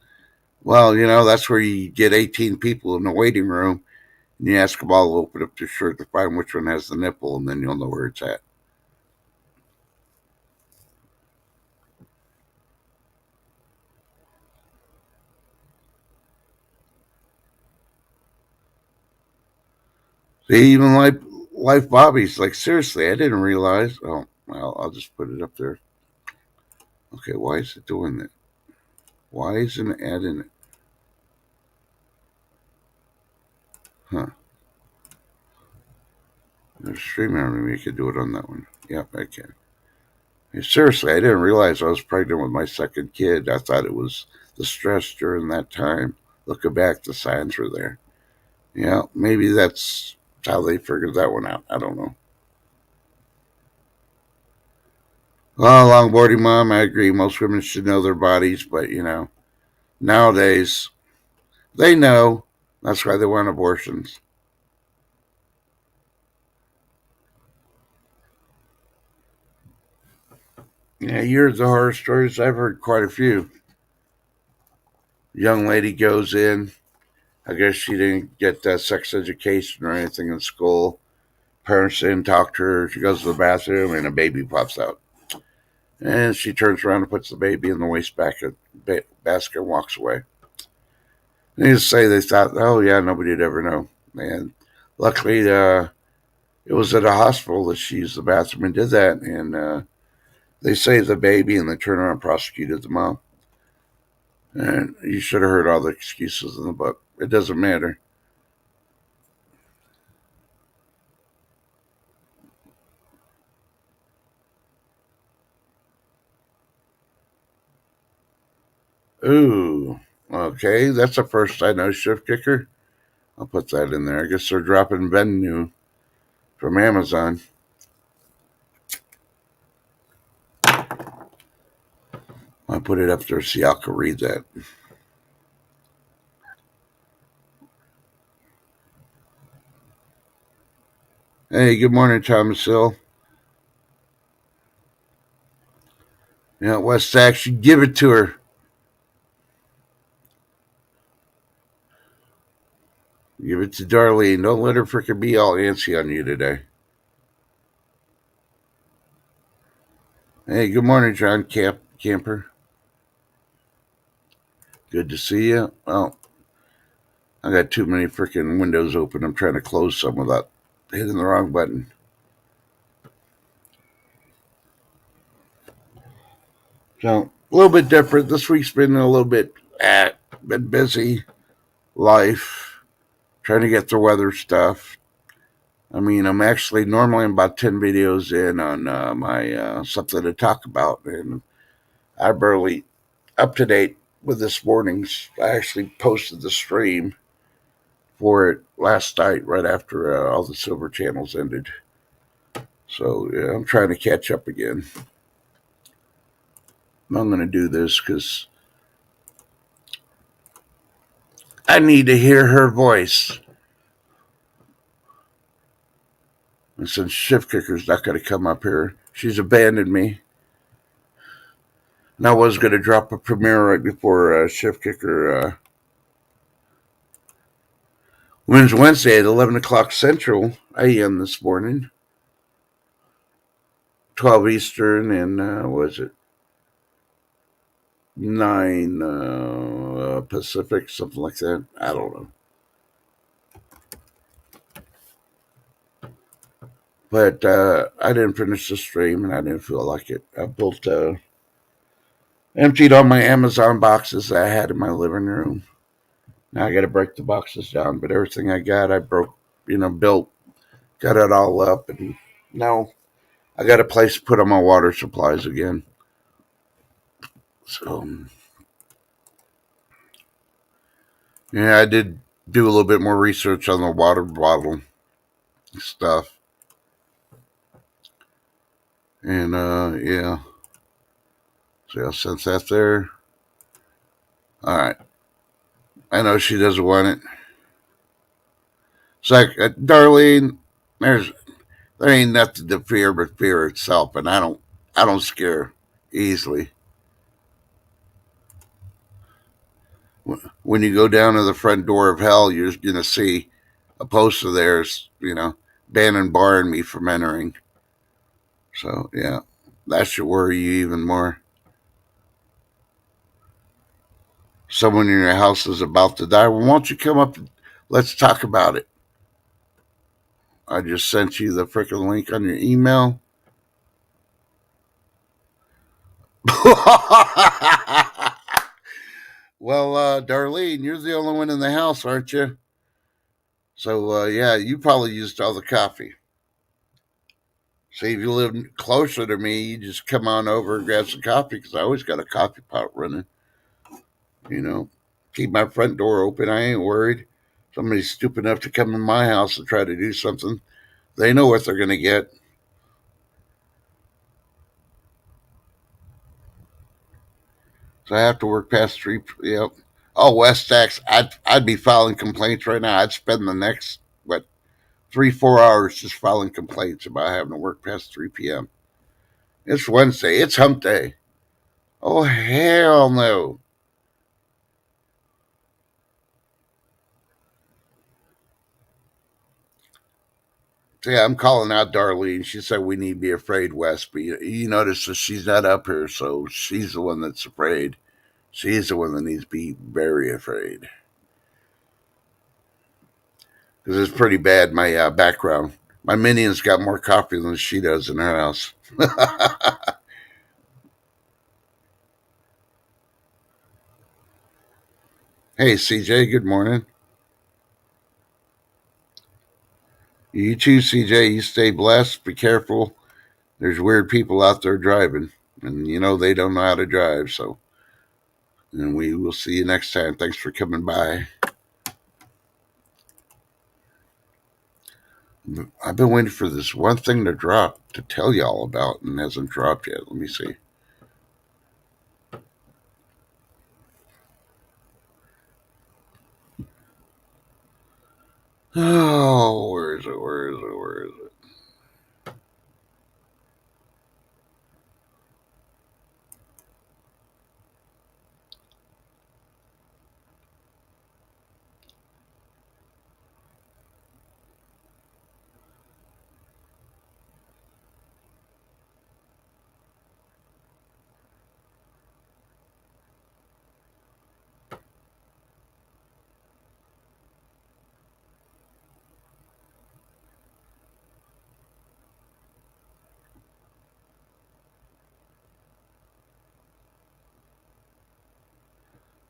Speaker 1: Well, that's where you get 18 people in the waiting room and you ask them all to open up their shirt to find which one has the nipple, and then you'll know where it's at. See, even Life Bobby's like, seriously, I didn't realize. Oh, well, I'll just put it up there. Okay, why is it doing that? Why isn't it adding it? Huh. There's StreamYard, maybe you could do it on that one. Yep, I can. Hey, seriously, I didn't realize I was pregnant with my second kid. I thought it was the stress during that time. Looking back, the signs were there. Yeah, maybe that's how they figured that one out. I don't know. Well, longboarding mom, I agree. Most women should know their bodies, but nowadays they know. That's why they want abortions. Yeah, you heard the horror stories. I've heard quite a few. Young lady goes in. I guess she didn't get sex education or anything in school. Parents didn't talk to her. She goes to the bathroom and a baby pops out. And she turns around and puts the baby in the wastebasket basket and walks away. Needless to say, they thought, oh, yeah, nobody'd ever know. And luckily, it was at a hospital that she used the bathroom and did that. And they saved the baby and they turned around and prosecuted the mom. And you should have heard all the excuses in the book. It doesn't matter. Ooh, okay. That's the first I know, Shift Kicker. I'll put that in there. I guess they're dropping Venue from Amazon. I put it up there so y'all can read that. Hey, good morning, Thomas Hill. Yeah, West Sax, you give it to her. Give it to Darlene. Don't let her frickin' be all antsy on you today. Hey, good morning, John Camper. Good to see you. Well, I got too many freaking windows open. I'm trying to close some without hitting the wrong button. So, a little bit different. This week's been a little bit, been busy. Life. Trying to get the weather stuff. I mean, I'm actually normally about 10 videos in on my something to talk about, and I barely up to date with this morning's. I actually posted the stream for it last night, right after all the silver channels ended. So yeah, I'm trying to catch up again. I'm going to do this because I need to hear her voice. And since Shift Kicker's not going to come up here, she's abandoned me. And I was going to drop a premiere right before Shift Kicker wins Wednesday at 11 o'clock Central AM this morning. 12 Eastern, and was it 9 Pacific, something like that. I don't know. But I didn't finish the stream, and I didn't feel like it. I emptied all my Amazon boxes that I had in my living room. Now I got to break the boxes down, but everything I got, I broke, built, got it all up, and now I got a place to put on my water supplies again. So, yeah, I did do a little bit more research on the water bottle stuff. And, yeah. So I'll sense that there. All right. I know she doesn't want it. It's like, Darlene, there ain't nothing to fear but fear itself, and I don't scare easily. When you go down to the front door of hell, you're gonna see a poster there's, banning barring me from entering. So yeah, that should worry you even more. Someone in your house is about to die. Well, why don't you come up? Let's talk about it. I just sent you the freaking link on your email. Well, Darlene, you're the only one in the house, aren't you? So, yeah, you probably used all the coffee. See, if you live closer to me, you just come on over and grab some coffee because I always got a coffee pot running. You know, keep my front door open. I ain't worried. Somebody's stupid enough to come in my house and try to do something. They know what they're going to get. So I have to work past 3. Yep. Oh, West X. I'd be filing complaints right now. I'd spend the next 3-4 hours just filing complaints about having to work past 3 p.m. It's Wednesday. It's hump day. Oh, hell no. So, yeah, I'm calling out Darlene. She said we need to be afraid, West. But you notice that she's not up here, so she's the one that's afraid. She's the one that needs to be very afraid. Because it's pretty bad, my background. My minion's got more coffee than she does in her house. Hey, CJ, good morning. You too, CJ. You stay blessed. Be careful. There's weird people out there driving, and they don't know how to drive. So, and we will see you next time. Thanks for coming by. I've been waiting for this one thing to drop to tell y'all about, and it hasn't dropped yet. Let me see. Oh, where is it? Where is it? Where is it?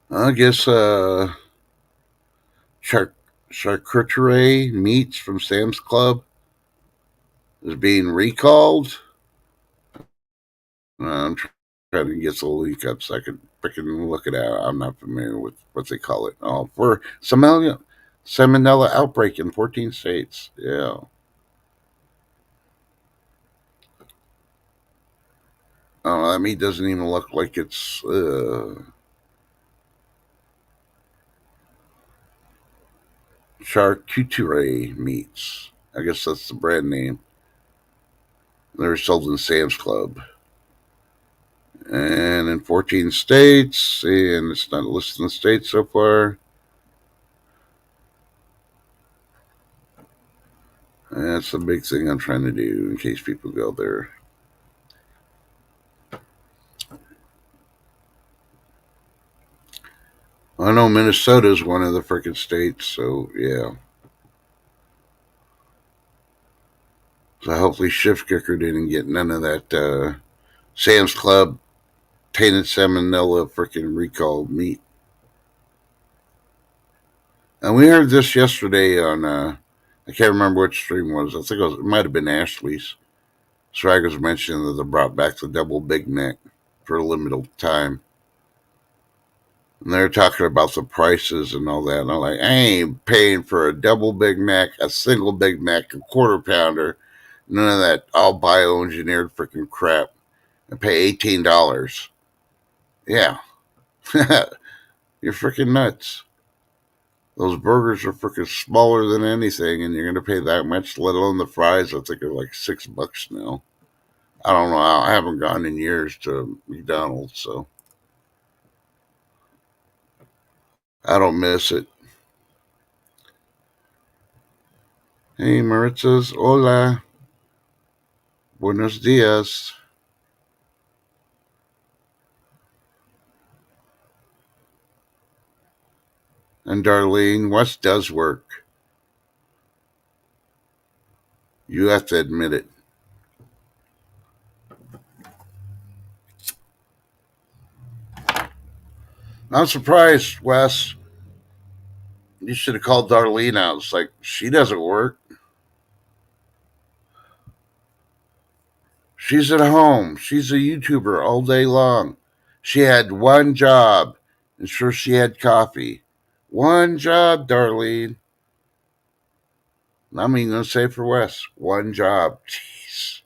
Speaker 1: I guess char- charcuterie meats from Sam's Club is being recalled. I'm trying to get the link up so I can freaking look it out. I'm not familiar with what they call it. Oh, for salmonella outbreak in 14 states. Yeah. Oh, that meat doesn't even look like it's charcuterie meats. I guess that's the brand name. They're sold in Sam's Club. And in 14 states, and it's not listed in the states so far. That's the big thing I'm trying to do in case people go there. I know Minnesota is one of the freaking states, so yeah. So hopefully Shift Kicker didn't get none of that Sam's Club tainted salmonella freaking recalled meat. And we heard this yesterday on I can't remember which stream it was. I think it might have been Ashley's. Swagger's mentioned that they brought back the double Big Mac for a limited time. And they're talking about the prices and all that. And I'm like, I ain't paying for a double Big Mac, a single Big Mac, a quarter pounder, none of that all bioengineered freaking crap. I pay $18. Yeah. You're freaking nuts. Those burgers are freaking smaller than anything, and you're gonna pay that much, let alone the fries. I think are like $6 now. I don't know. I haven't gone in years to McDonald's, so I don't miss it. Hey, Maritzas, hola, buenos dias. And Darlene, Wes does work. You have to admit it. I'm surprised, Wes. You should have called Darlene out. It's like, she doesn't work. She's at home. She's a YouTuber all day long. She had one job. Ensure she had coffee. One job, Darlene. I'm even going to say for Wes, one job. Jeez.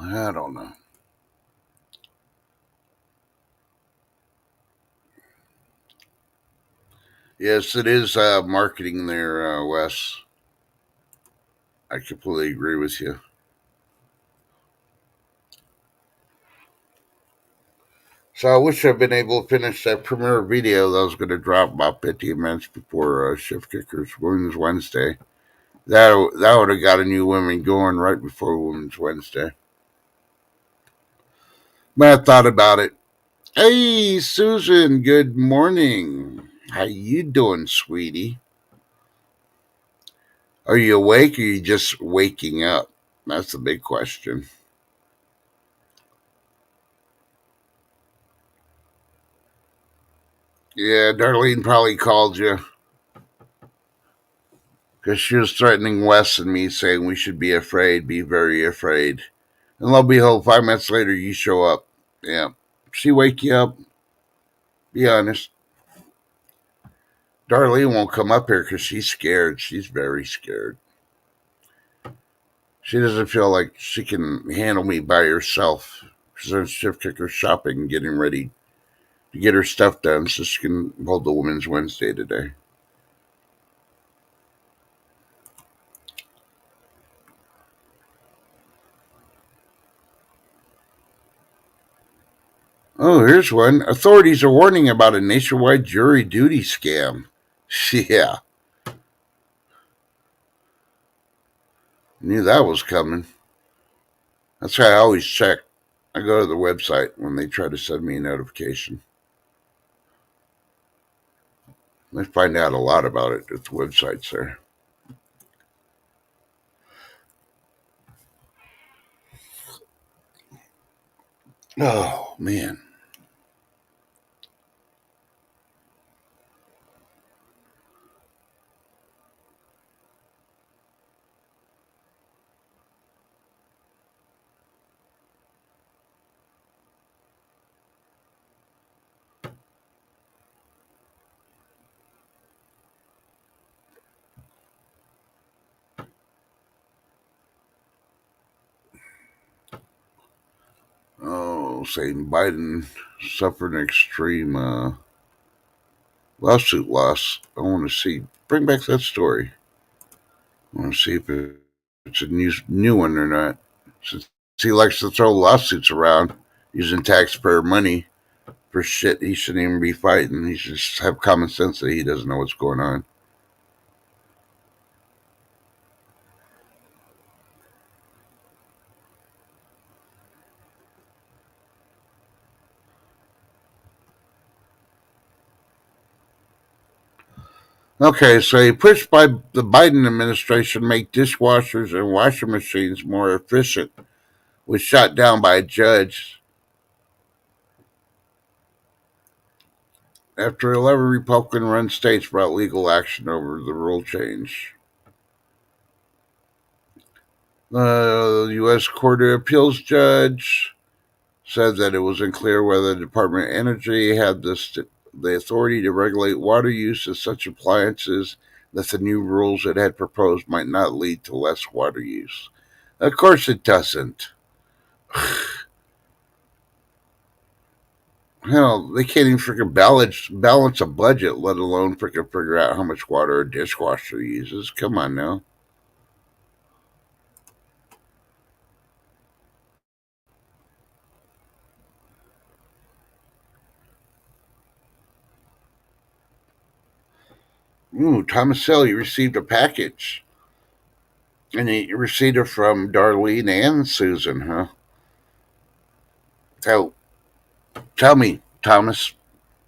Speaker 1: I don't know. Yes, it is marketing there, Wes. I completely agree with you. So I wish I'd been able to finish that premiere video that was going to drop about 15 minutes before Shift Kickers Women's Wednesday. That would have got a new women going right before Women's Wednesday. But I thought about it. Hey, Susan, good morning. How you doing, sweetie? Are you awake or are you just waking up? That's the big question. Yeah, Darlene probably called you because she was threatening Wes and me, saying we should be afraid, be very afraid. And lo and behold, 5 minutes later, you show up. Yeah. She wake you up? Be honest. Darlene won't come up here because she's scared. She's very scared. She doesn't feel like she can handle me by herself. She's on shift kicker shopping, getting ready to get her stuff done so she can hold the Women's Wednesday today. Oh, here's one. Authorities are warning about a nationwide jury duty scam. Yeah, knew that was coming. That's why I always check. I go to the website when they try to send me a notification. I find out a lot about it at the websites there. Oh, man. Oh, saying Biden suffered an extreme lawsuit loss. I want to see. Bring back that story. I want to see if it's a new one or not. Since he likes to throw lawsuits around using taxpayer money for shit he shouldn't even be fighting. He should just have common sense that he doesn't know what's going on. Okay, so he pushed by the Biden administration make dishwashers and washing machines more efficient, was shot down by a judge after 11 Republican-run states brought legal action over the rule change. The U.S. Court of Appeals judge said that it was unclear whether the Department of Energy had the authority to regulate water use of such appliances, that the new rules it had proposed might not lead to less water use. Of course it doesn't. Hell, they can't even freaking balance a budget, let alone freaking figure out how much water a dishwasher uses. Come on now. Ooh, Thomas Selly received a package. And he received it from Darlene and Susan, huh? Tell, tell me, Thomas,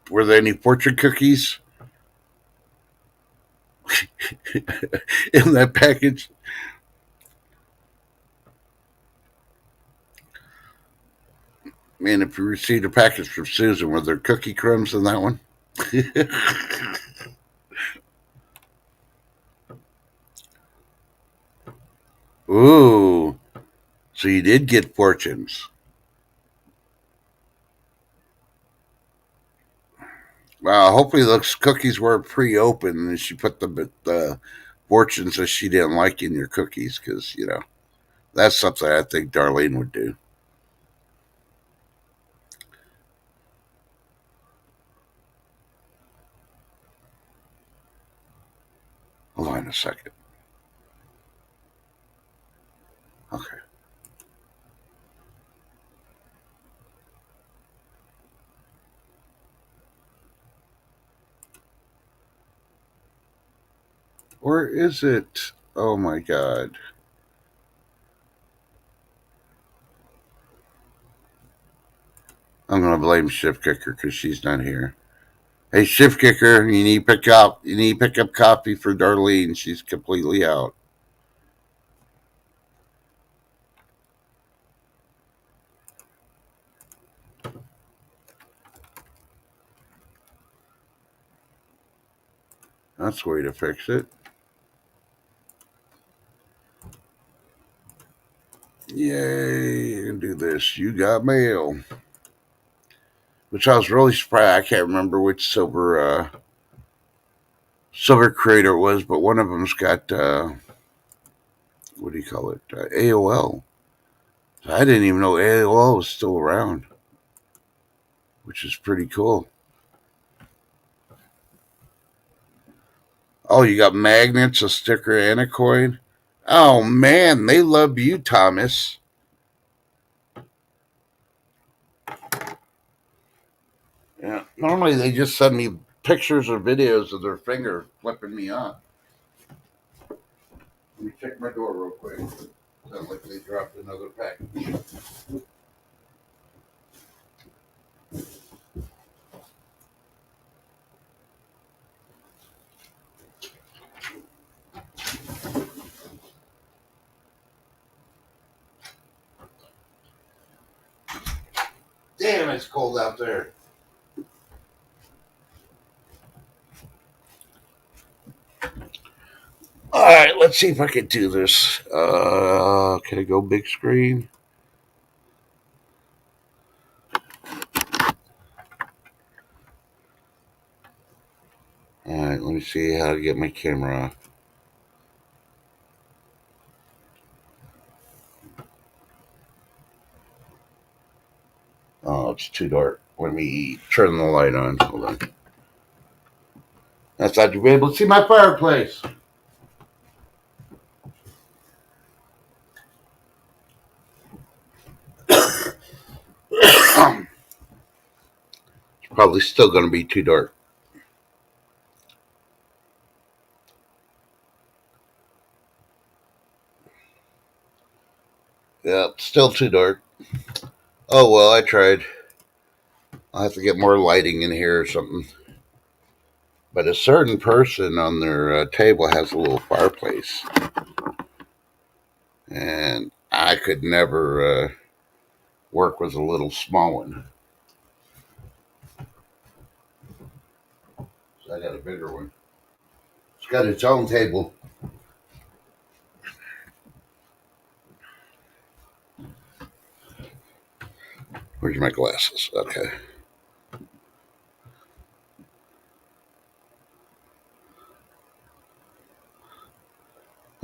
Speaker 1: were there any fortune cookies in that package? Man, if you received a package from Susan, were there cookie crumbs in that one? Ooh, so you did get fortunes. Well, hopefully those cookies were pre-opened and she put the fortunes that she didn't like in your cookies because, that's something I think Darlene would do. Hold on a second. Okay. Or is it? Oh my God. I'm going to blame Shift Kicker because she's not here. Hey, Shift Kicker, you need to pick up coffee for Darlene. She's completely out. That's the way to fix it. Yay, and do this. You got mail. Which I was really surprised. I can't remember which silver creator it was, but one of them's got what do you call it? AOL. I didn't even know AOL was still around, which is pretty cool. Oh, you got magnets, a sticker, and a coin. Oh man, they love you, Thomas. Yeah. Normally they just send me pictures or videos of their finger flipping me off. Let me check my door real quick. Sounds like they dropped another package. Damn, it's cold out there. All right, let's see if I can do this. Can I go big screen? All right, let me see how to get my camera off. Oh, it's too dark. Let me turn the light on. Hold on. That's how you'll be able to see my fireplace. It's probably still going to be too dark. Yeah, still too dark. Oh well, I tried. I'll have to get more lighting in here or something. But a certain person on their table has a little fireplace, and I could never work with a little small one. So I got a bigger one. It's got its own table. Where's my glasses? Okay.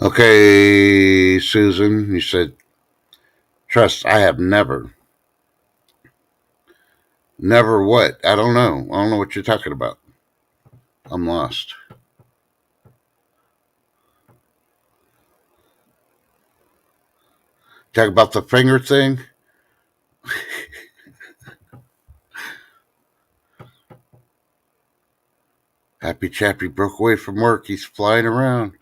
Speaker 1: Okay, Susan, you said, trust, I have never. Never what? I don't know. I don't know what you're talking about. I'm lost. Talk about the finger thing? Happy Chappy broke away from work. He's flying around.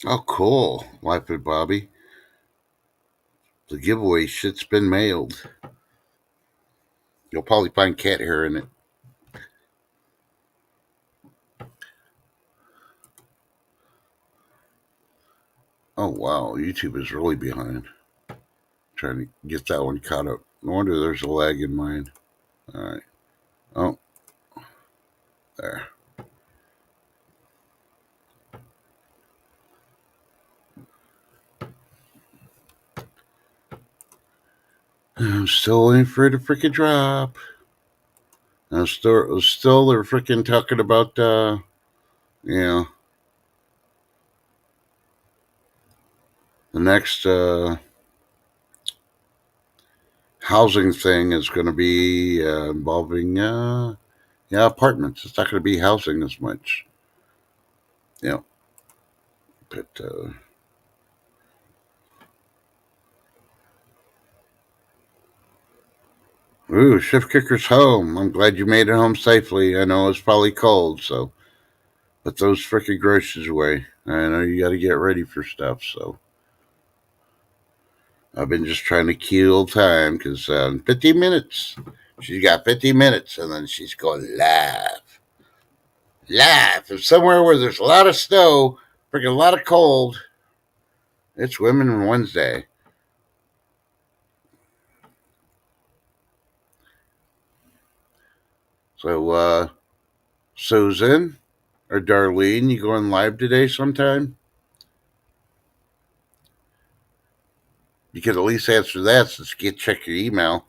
Speaker 1: Oh, cool. Wife and Bobby. The giveaway shit's been mailed. You'll probably find cat hair in it. Oh, wow. YouTube is really behind. Trying to get that one caught up. No wonder there's a lag in mine. All right. Oh, there. I'm still waiting for it to freaking drop. I'm still they're freaking talking about, you know, the next housing thing is going to be involving, yeah, apartments. It's not going to be housing as much. You know, but, ooh, Shift Kicker's home. I'm glad you made it home safely. I know it's probably cold, so put those freaking groceries away. I know you got to get ready for stuff, so I've been just trying to kill time because 15 minutes. She's got 15 minutes, and then she's going live. Live. If somewhere where there's a lot of snow, freaking a lot of cold, it's Women Wednesday. So, Susan or Darlene, you going live today sometime? You could at least answer that since you can't check your email.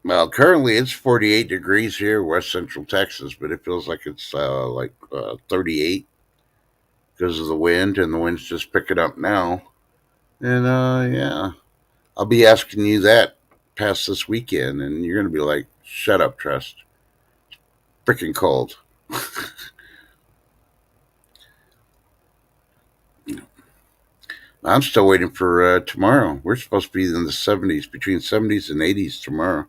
Speaker 1: Well, currently it's 48 degrees here, West Central Texas, but it feels like it's 38 because of the wind, and the wind's just picking up now. And yeah, I'll be asking you that past this weekend, and you're gonna be like, "Shut up, Trust. Freaking cold." I'm still waiting for tomorrow. We're supposed to be in the 70s, between 70s and 80s tomorrow.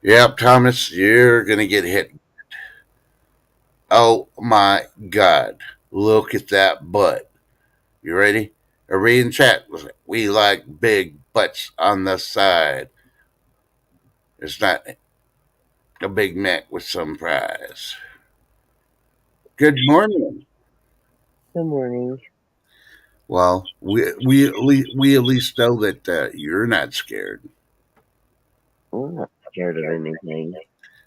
Speaker 1: Yep, Thomas, you're gonna get hit. Oh my God! Look at that butt. You ready? Everybody in chat, we like big butts on the side. It's not a Big Mac with some fries. Good morning.
Speaker 2: Good morning.
Speaker 1: Well, we at least know that you're not scared.
Speaker 2: I'm not scared of anything.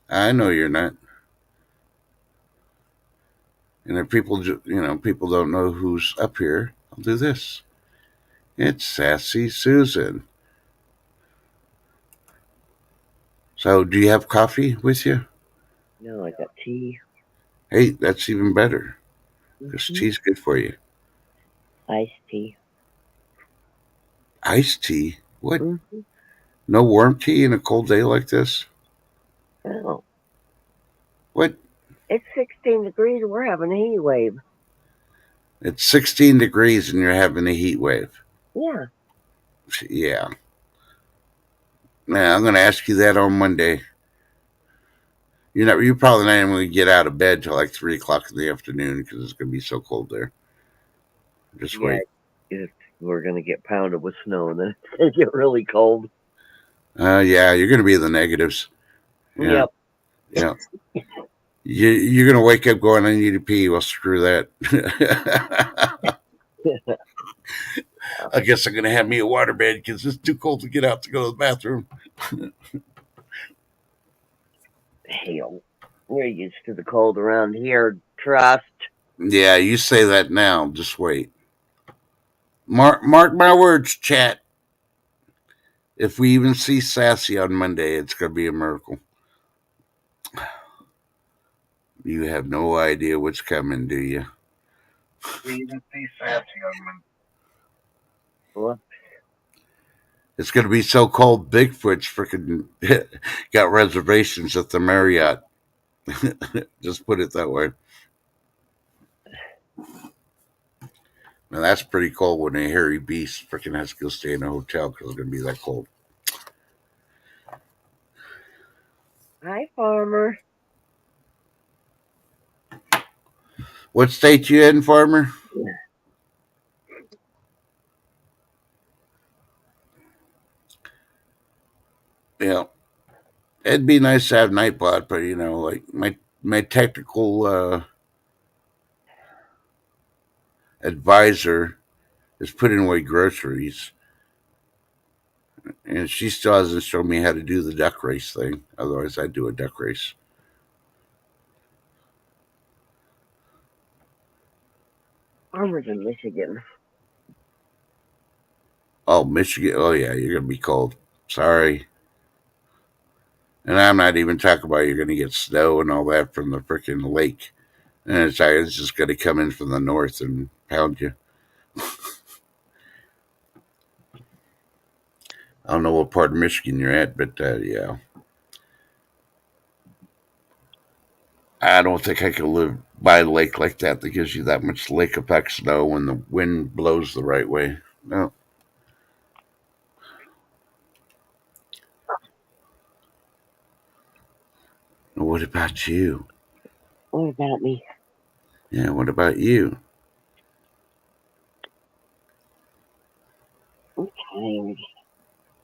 Speaker 1: I know you're not. And if people don't know who's up here, I'll do this. It's Sassy Susan. So, do you have coffee with you?
Speaker 2: No, I got tea.
Speaker 1: Hey, that's even better because
Speaker 2: Mm-hmm.
Speaker 1: tea's good for you.
Speaker 2: Iced tea.
Speaker 1: Iced tea? What?
Speaker 2: Mm-hmm.
Speaker 1: No warm tea in a cold day like this?
Speaker 2: Oh,
Speaker 1: What?
Speaker 2: it's 16 degrees. We're having a heat wave.
Speaker 1: It's 16 degrees and you're having a heat wave.
Speaker 2: Yeah.
Speaker 1: Yeah. Now, I'm going to ask you that on Monday. You're probably not even going to get out of bed till like 3 o'clock in the afternoon because it's going to be so cold there. Just
Speaker 2: Yeah.
Speaker 1: wait.
Speaker 2: We're going to get pounded with snow and then it's going to get really cold.
Speaker 1: Yeah, you're going to be in the negatives. Yeah,
Speaker 2: Yep.
Speaker 1: yeah. You're going to wake up going, I need to pee. Well, screw that. I guess I'm going to have me a waterbed because it's too cold to get out to go to the bathroom.
Speaker 2: Hell. We're used to the cold around here. Trust.
Speaker 1: Yeah, you say that now. Just wait. Mark my words, chat. If we even see Sassy on Monday, it's going to be a miracle. You have no idea what's coming, do you? We even see Sassy on Monday.
Speaker 2: What?
Speaker 1: It's going to be so cold, Bigfoot's freaking got reservations at the Marriott. Just put it that way. Now, that's pretty cold when a hairy beast freaking has to go stay in a hotel because it's going to be that cold.
Speaker 2: Hi, farmer.
Speaker 1: What state you in, farmer? Yeah, it'd be nice to have Nightbot, but like my technical advisor is putting away groceries, and she still hasn't shown me how to do the duck race thing. Otherwise, I'd do a duck race.
Speaker 2: Farmer's in Michigan.
Speaker 1: Oh, Michigan. Oh yeah, you're gonna be cold. Sorry. And I'm not even talking about you're gonna get snow and all that from the freaking lake. And it's just gonna come in from the north and pound you. I don't know what part of Michigan you're at, but yeah. I don't think I could live by a lake like that gives you that much lake effect snow when the wind blows the right way. No. What about you?
Speaker 2: What about me?
Speaker 1: Yeah, what about you?
Speaker 2: I'm tired.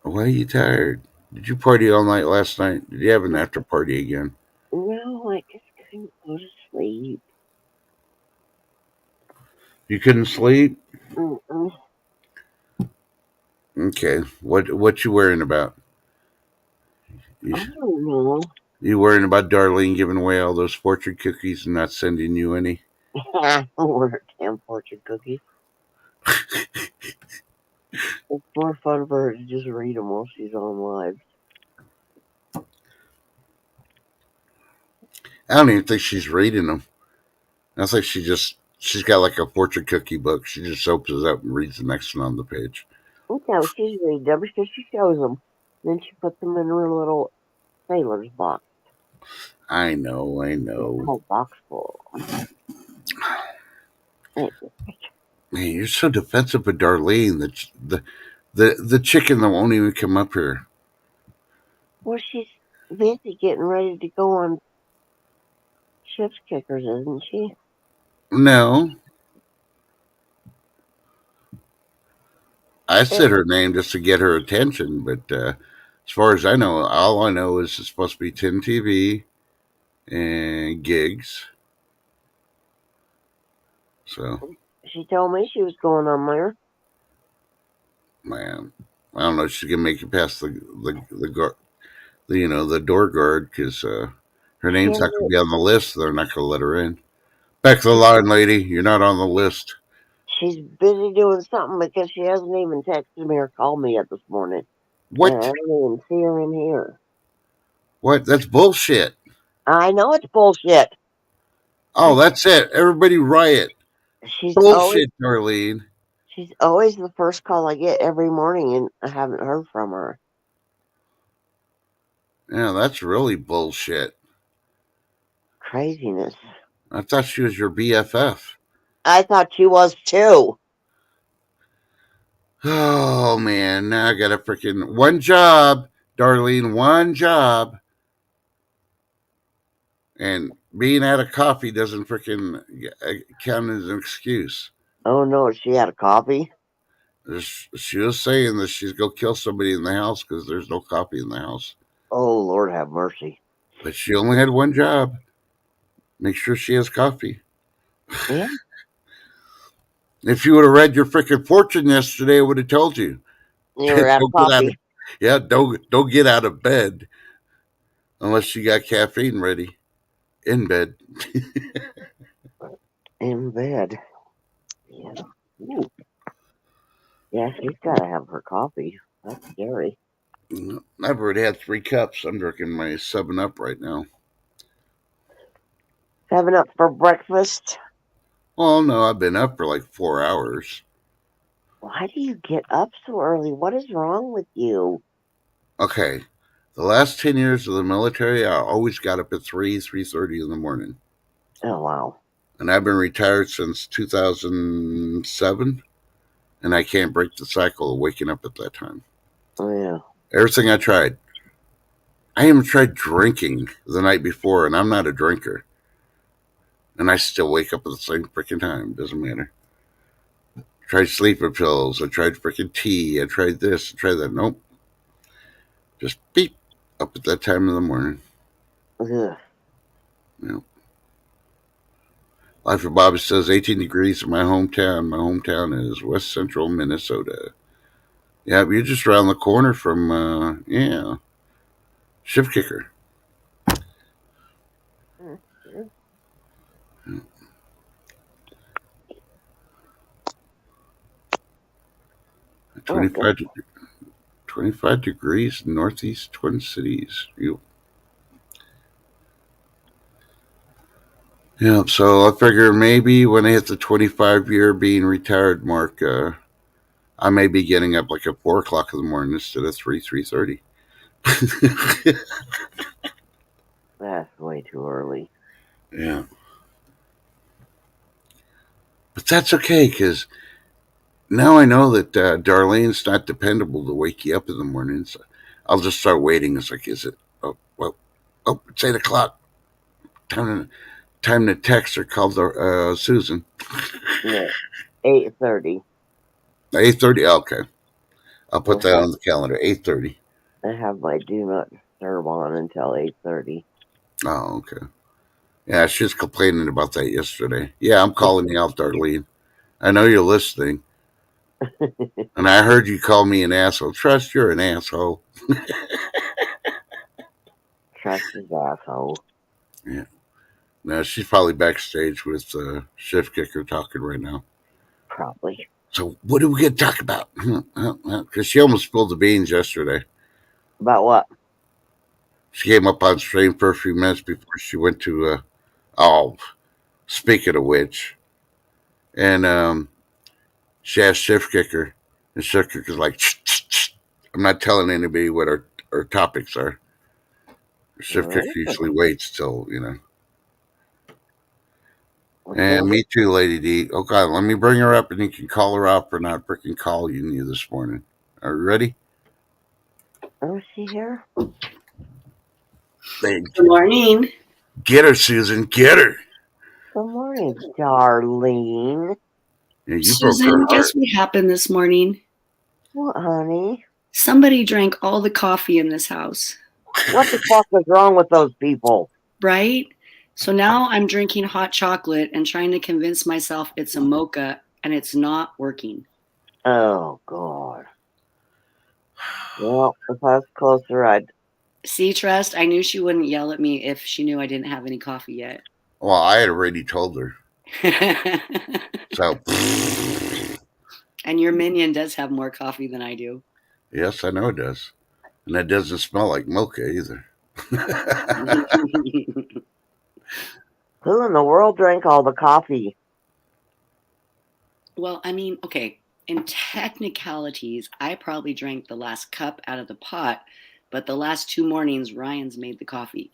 Speaker 1: Why are you tired? Did you party all night last night? Did you have an after party again?
Speaker 2: No, I just couldn't go to sleep.
Speaker 1: You couldn't sleep?
Speaker 2: Mm-mm.
Speaker 1: Okay. What you worrying about? You,
Speaker 2: I don't know.
Speaker 1: You worrying about Darlene giving away all those fortune cookies and not sending you any?
Speaker 2: What a damn fortune cookie. It's more fun for her to just read them while she's on live.
Speaker 1: I don't even think she's reading them. I think she's got like a fortune cookie book. She just opens it up and reads the next one on the page.
Speaker 2: No, she's reading them because she shows them. Then she puts them in her little sailor's box.
Speaker 1: I know.
Speaker 2: Whole box full.
Speaker 1: Man, you're so defensive of Darlene. The chicken that won't even come up here.
Speaker 2: Well, she's busy getting ready to go on Ship's Kickers, isn't she?
Speaker 1: No, I said her name just to get her attention, but as far as I know, all I know is it's supposed to be Tin TV and gigs. So,
Speaker 2: She told me she was going on there.
Speaker 1: man, I don't know if she's gonna make it past the door guard because her name's not gonna be on the list. They're not gonna let her in. Back to the line, lady. You're not on the list.
Speaker 2: She's busy doing something because she hasn't even texted me or called me yet this morning.
Speaker 1: What?
Speaker 2: And I don't even see her in here.
Speaker 1: What? That's bullshit.
Speaker 2: I know it's bullshit.
Speaker 1: Oh, that's it. Everybody riot. Bullshit, Darlene.
Speaker 2: She's always the first call I get every morning, and I haven't heard from her.
Speaker 1: Yeah, that's really bullshit.
Speaker 2: Craziness.
Speaker 1: I thought she was your BFF.
Speaker 2: I thought she was too.
Speaker 1: Oh, man. Now I got a freaking one job, Darlene, one job. And being out of coffee doesn't freaking count as an excuse.
Speaker 2: Oh no, she had a coffee?
Speaker 1: She was saying that she's going to kill somebody in the house because there's no coffee in the house.
Speaker 2: Oh, Lord have mercy.
Speaker 1: But she only had one job. Make sure she has coffee.
Speaker 2: Yeah.
Speaker 1: If you would have read your freaking fortune yesterday, I would have told you.
Speaker 2: You were out of coffee.
Speaker 1: Don't get out of bed unless you got caffeine ready. In bed.
Speaker 2: In bed. Yeah. Ooh. Yeah, she's got to have her coffee. That's scary.
Speaker 1: I've already had 3 cups. I'm drinking my 7-Up right now.
Speaker 2: 7-Up for breakfast?
Speaker 1: Well, no, I've been up for like 4 hours.
Speaker 2: Why do you get up so early? What is wrong with you?
Speaker 1: Okay. The last 10 years of the military, I always got up at 3:30 in the morning.
Speaker 2: Oh, wow.
Speaker 1: And I've been retired since 2007. And I can't break the cycle of waking up at that time.
Speaker 2: Oh, yeah.
Speaker 1: Everything I tried. I even tried drinking the night before, and I'm not a drinker. And I still wake up at the same freaking time. Doesn't matter. I tried sleeping pills. I tried freaking tea. I tried this. I tried that. Nope. Just beep up at that time in the morning.
Speaker 2: Ugh.
Speaker 1: Yep. Life of Bobby says 18 degrees in my hometown. My hometown is West Central Minnesota. Yeah, you're just around the corner from, Shift Kicker.
Speaker 2: Mm-hmm.
Speaker 1: 25 degrees northeast Twin Cities. Yeah, so I figure maybe when I hit the 25-year being retired mark, I may be getting up like at 4 o'clock in the morning instead of 3:30.
Speaker 2: That's way too early.
Speaker 1: Yeah. But that's okay because now I know that Darlene's not dependable to wake you up in the morning. So I'll just start waiting. It's like, is it? It's 8 o'clock. Time to text or call Susan.
Speaker 2: Yeah. 8:30.
Speaker 1: 8:30. Okay, I'll put that on the calendar. 8:30.
Speaker 2: I have my do not disturb on until 8:30.
Speaker 1: Oh, okay. Yeah, she was complaining about that yesterday. Yeah, I'm calling you out, Darlene. I know you're listening. And I heard you call me an asshole. Trust you're an asshole.
Speaker 2: Trust his asshole.
Speaker 1: Yeah. No, she's probably backstage with Shift Kicker talking right now.
Speaker 2: Probably.
Speaker 1: So, what are we going to talk about? Because she almost spilled the beans yesterday.
Speaker 2: About what?
Speaker 1: She came up on stream for a few minutes before she went to. Oh, speaking of which, and she asked Shift Kicker, and Shift Kicker's like, I'm not telling anybody what our topics are. Shift Kicker usually waits till, And me too, Lady D. Oh, God, let me bring her up and you can call her up for not freaking calling you this morning. Are you ready?
Speaker 2: Oh, is she here?
Speaker 3: Good morning.
Speaker 1: Get her, Susan. Get her.
Speaker 2: Good morning, Darlene.
Speaker 1: Yeah, you
Speaker 3: Susan,
Speaker 1: broke her heart.
Speaker 3: guess what happened this morning?
Speaker 2: What, honey?
Speaker 3: Somebody drank all the coffee in this house.
Speaker 2: What the fuck is wrong with those people?
Speaker 3: Right? So now I'm drinking hot chocolate and trying to convince myself it's a mocha, and it's not working.
Speaker 2: Oh, God. Well, if I was closer, I'd...
Speaker 3: See, Trust, I knew she wouldn't yell at me if she knew I didn't have any coffee yet.
Speaker 1: Well, I had already told her. So,
Speaker 3: and your minion does have more coffee than I do.
Speaker 1: Yes, I know it does. And it doesn't smell like mocha either.
Speaker 2: Who in the world drank all the coffee?
Speaker 3: Well, I mean, okay, in technicalities, I probably drank the last cup out of the pot, but the last 2 mornings, Ryan's made the coffee.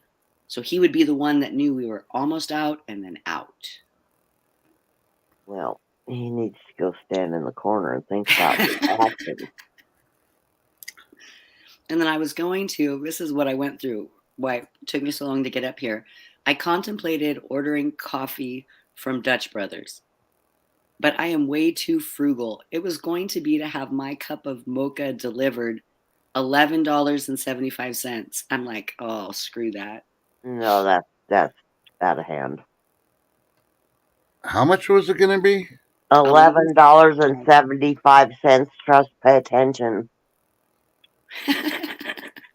Speaker 3: So he would be the one that knew we were almost out and then out.
Speaker 2: Well, he needs to go stand in the corner and think about his actions.
Speaker 3: And then I was going to, this is what I went through, why it took me so long to get up here. I contemplated ordering coffee from Dutch Brothers, but I am way too frugal. It was going to be to have my cup of mocha delivered $11.75. I'm like, oh, screw that.
Speaker 2: No, that's out of hand.
Speaker 1: How much was it going to be?
Speaker 2: $11.75. Trust, pay attention.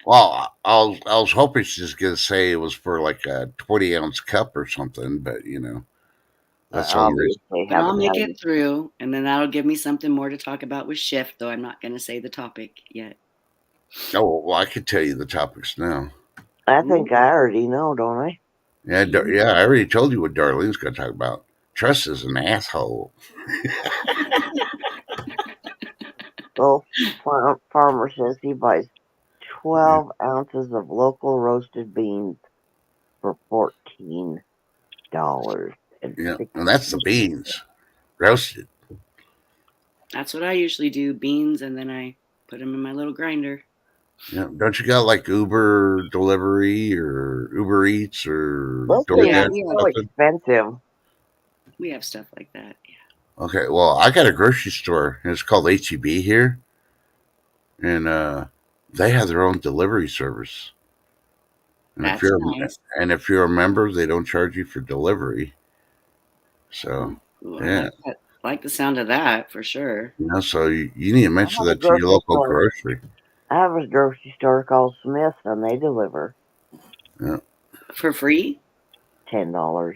Speaker 1: Well, I was hoping she's going to say it was for like a 20-ounce cup or something, but that's the only reason.
Speaker 3: But I'll make it through, and then that'll give me something more to talk about with Shift, though I'm not going to say the topic yet.
Speaker 1: Oh, well, I could tell you the topics now.
Speaker 2: I think I already know, don't I?
Speaker 1: Yeah, I already told you what Darlene's going to talk about. Trust is an asshole.
Speaker 2: Well, farmer says he buys 12 ounces of local roasted beans for $14.
Speaker 1: Yeah, and that's the beans, roasted.
Speaker 3: That's what I usually do, beans, and then I put them in my little grinder.
Speaker 1: Yeah, don't you got like Uber delivery or Uber Eats or
Speaker 2: DoorDash? So expensive.
Speaker 3: We have stuff like that. Yeah.
Speaker 1: Okay, well, I got a grocery store, and it's called HEB here, and they have their own delivery service. And
Speaker 3: That's nice.
Speaker 1: And if you're a member, they don't charge you for delivery. So, yeah.
Speaker 3: I like the sound of that for sure.
Speaker 1: Yeah, so you need to mention that to your local grocery.
Speaker 2: I have a grocery store called Smith's, and they deliver.
Speaker 1: Yeah.
Speaker 3: For free?
Speaker 2: $10.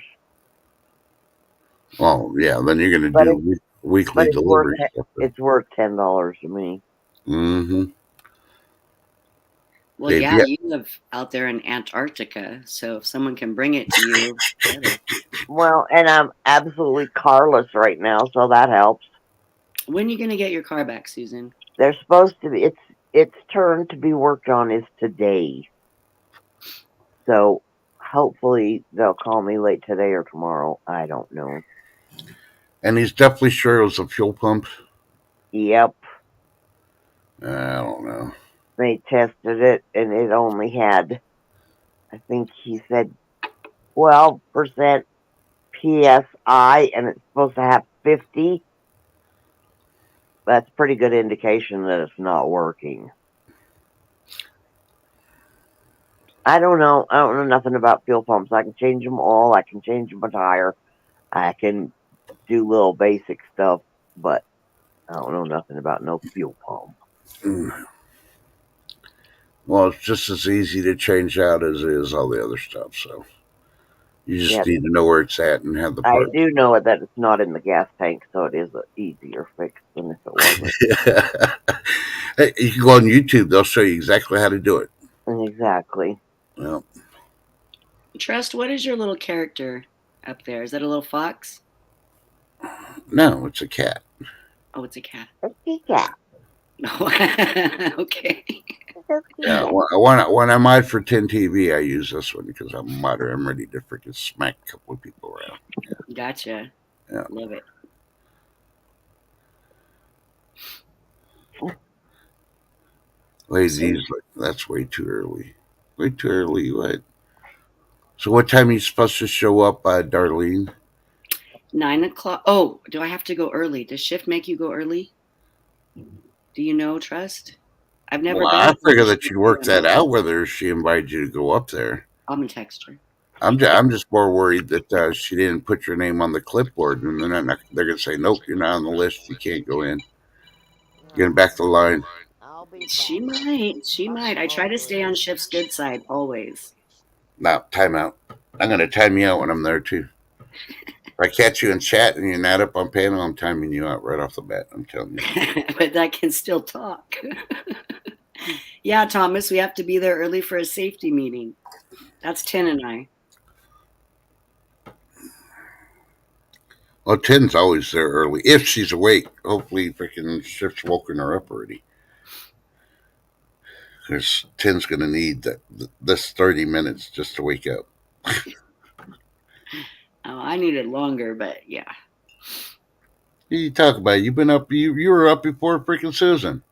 Speaker 1: Well, yeah, then you're going to do weekly delivery.
Speaker 2: It's worth $10 to me.
Speaker 1: Mm-hmm.
Speaker 3: Well, yeah, you live out there in Antarctica, so if someone can bring it to you, better.
Speaker 2: Well, and I'm absolutely carless right now, so that helps.
Speaker 3: When are you going to get your car back, Susan?
Speaker 2: They're supposed to be. Its turn to be worked on is today. So hopefully they'll call me late today or tomorrow. I don't know.
Speaker 1: And he's definitely sure it was a fuel pump?
Speaker 2: Yep.
Speaker 1: I don't know.
Speaker 2: They tested it, and it only had, I think he said, 12% PSI, and it's supposed to have 50. That's a pretty good indication that it's not working. I don't know. I don't know nothing about fuel pumps. I can change them all. I can change them a tire. I can do little basic stuff, but I don't know nothing about no fuel pump.
Speaker 1: Well, it's just as easy to change out as it is all the other stuff. So you just
Speaker 2: Yep.
Speaker 1: need to know where it's at and have the
Speaker 2: I
Speaker 1: part.
Speaker 2: do know that it's not in the gas tank, so it is an easier fix than if it wasn't.
Speaker 1: Hey, you can go on YouTube; they'll show you exactly how to do it.
Speaker 2: Exactly.
Speaker 1: Well,
Speaker 3: Trust, what is your little character up there? Is that a little fox?
Speaker 1: no, it's a cat.
Speaker 3: Oh, it's a cat.
Speaker 2: Okay, cat.
Speaker 3: No. Okay.
Speaker 1: Yeah, when I'm out for 10 TV, I use this one because I'm a modder. I'm ready to freaking smack a couple of people around.
Speaker 3: Gotcha.
Speaker 1: Yeah.
Speaker 3: Love it.
Speaker 1: Ladies, that's way too early. Way too early. What? So, what time are you supposed to show up, Darlene?
Speaker 3: 9 o'clock. Oh, do I have to go early? Does shift make you go early? Do you know, Trust? I've never
Speaker 1: Well,
Speaker 3: been
Speaker 1: I
Speaker 3: up on a
Speaker 1: figure that
Speaker 3: shift
Speaker 1: you'd work
Speaker 3: before.
Speaker 1: that out whether she invited you to go up there.
Speaker 3: I'm gonna text her.
Speaker 1: I'm just more worried that she didn't put your name on the clipboard, and they're gonna say, "Nope, you're not on the list. You can't go in. Getting back to the line."
Speaker 2: I'll be
Speaker 3: She
Speaker 2: back.
Speaker 3: might. She might. I try to stay on shift's good side always.
Speaker 1: Now, time out. I'm gonna time you out when I'm there too. If I catch you in chat and you're not up on panel, I'm timing you out right off the bat. I'm telling you.
Speaker 3: But I can still talk. Yeah, Thomas, we have to be there early for a safety meeting. That's Tin and I.
Speaker 1: Well, Tin's always there early if she's awake. Hopefully, freaking shift's woken her up already. Because Tin's gonna need this 30 minutes just to wake up.
Speaker 3: Oh, I needed longer, but yeah.
Speaker 1: You talk about it. You've been up. You were up before freaking Susan.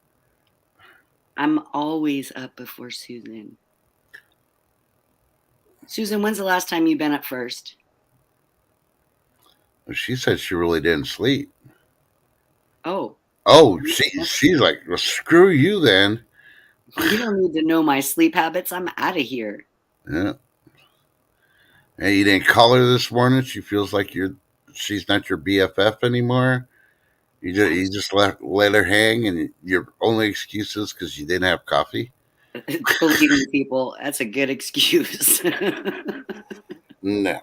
Speaker 3: I'm always up before Susan. Susan, when's the last time you've been up first?
Speaker 1: She said she really didn't sleep.
Speaker 3: Oh,
Speaker 1: Oh, she's like, well, screw you then.
Speaker 3: you don't need to know my sleep habits. I'm out of here.
Speaker 1: Yeah. Hey, you didn't call her this morning. She feels like she's not your BFF anymore. You just let her hang, and your only excuse is because you didn't have coffee.
Speaker 3: Believing people, that's a good excuse.
Speaker 1: No.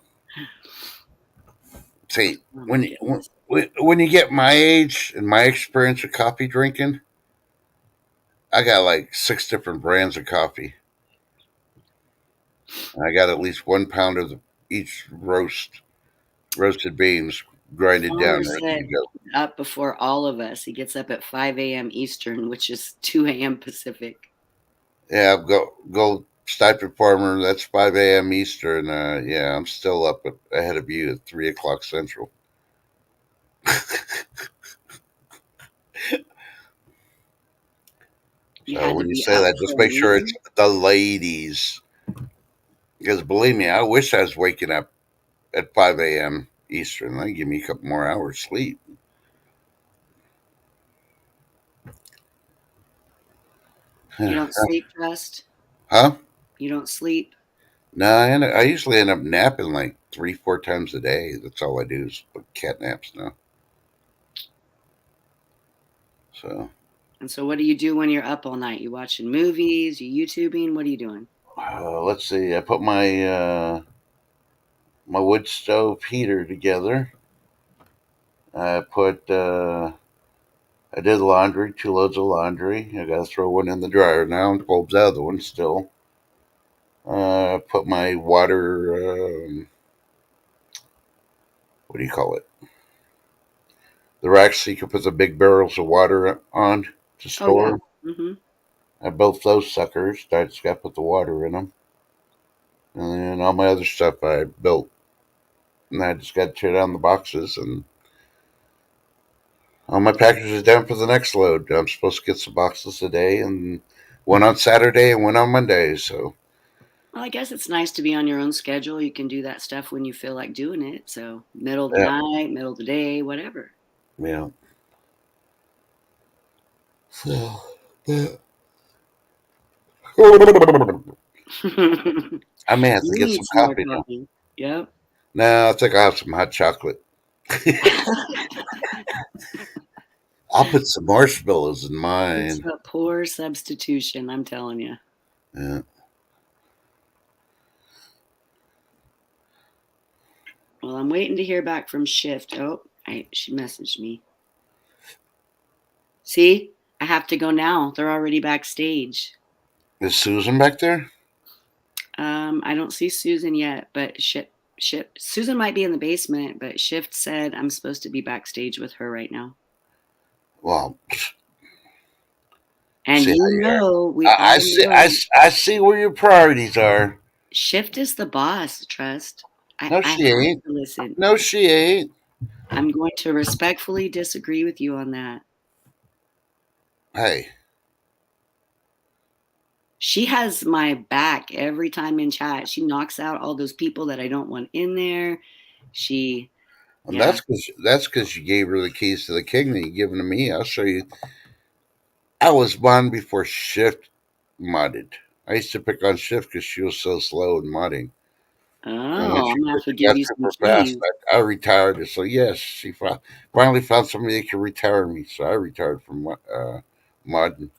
Speaker 1: See,
Speaker 3: Oh my goodness.
Speaker 1: when you get my age and my experience of coffee drinking, I got like 6 different brands of coffee. I got at least 1 pound of each roasted beans grinded down,
Speaker 3: Palmer
Speaker 1: ready to
Speaker 3: said
Speaker 1: go.
Speaker 3: up before all of us. He gets up at 5 a.m. Eastern, which is 2 a.m. Pacific.
Speaker 1: Yeah, go Stipend Farmer. That's 5 a.m. Eastern. Yeah, I'm still up ahead of you at 3 o'clock Central.
Speaker 3: You
Speaker 1: So
Speaker 3: had to
Speaker 1: when you
Speaker 3: be
Speaker 1: say
Speaker 3: up
Speaker 1: that,
Speaker 3: for
Speaker 1: just
Speaker 3: a
Speaker 1: make sure it's
Speaker 3: meeting.
Speaker 1: the ladies. Because believe me, I wish I was waking up at 5 a.m. Eastern. That'd give me a couple more hours sleep.
Speaker 3: You don't sleep, Trust?
Speaker 1: Huh?
Speaker 3: You don't sleep?
Speaker 1: No, I usually end up napping like 3, 4 times a day. That's all I do is cat naps now. So
Speaker 3: And so what do you do when you're up all night? You watching movies? You YouTubing? What are you doing?
Speaker 1: let's see. I put my wood stove heater together. I put I did laundry, 2 loads of laundry. I got to throw one in the dryer now and fold the other one still. Put my water. What do you call it? The racks so you can put the big barrels of water on to
Speaker 3: Oh yeah.
Speaker 1: store.
Speaker 3: Mm-hmm.
Speaker 1: I built those suckers. I just got to put the water in them. And then all my other stuff I built. And I just got to tear down the boxes. And all my packages down for the next load. I'm supposed to get some boxes today. And one on Saturday and one on Monday. So,
Speaker 3: Well, I guess it's nice to be on your own schedule. You can do that stuff when you feel like doing it. So middle of the
Speaker 1: yeah.
Speaker 3: night, middle of the day, whatever.
Speaker 1: Yeah. So, yeah.
Speaker 3: You
Speaker 1: I may have to get
Speaker 3: need
Speaker 1: some
Speaker 3: some more
Speaker 1: coffee now.
Speaker 3: coffee. Yep.
Speaker 1: No, I think I'll have some hot chocolate. I'll put some marshmallows in
Speaker 3: It's
Speaker 1: mine.
Speaker 3: a poor substitution, I'm telling you.
Speaker 1: Yeah.
Speaker 3: Well, I'm waiting to hear back from Shift. Oh, she messaged me. See, I have to go now. They're already backstage.
Speaker 1: Is Susan back there?
Speaker 3: I don't see Susan yet, but Shift Susan might be in the basement, but Shift said I'm supposed to be backstage with her right now.
Speaker 1: Well,
Speaker 3: And
Speaker 1: see how
Speaker 3: you
Speaker 1: you are.
Speaker 3: know, we
Speaker 1: I
Speaker 3: all
Speaker 1: see.
Speaker 3: know
Speaker 1: I see where your priorities are.
Speaker 3: Shift is the boss, Trust.
Speaker 1: No,
Speaker 3: I
Speaker 1: she
Speaker 3: have
Speaker 1: ain't.
Speaker 3: to listen.
Speaker 1: No, she ain't.
Speaker 3: I'm going to respectfully disagree with you on that.
Speaker 1: Hey,
Speaker 3: She has my back every time in chat. She knocks out all those people that I don't want in there. She,
Speaker 1: and
Speaker 3: yeah.
Speaker 1: that's because you gave her the keys to the kingdom. You give them to me. I'll show you. I was born before Shift modded. I used to pick on Shift because she was so slow in modding. And when
Speaker 3: Oh,
Speaker 1: she
Speaker 3: I'm gonna have to give
Speaker 1: got
Speaker 3: you some
Speaker 1: super fast,
Speaker 3: keys.
Speaker 1: I retired her. So yes, she finally found somebody that could retire me. So I retired from modding.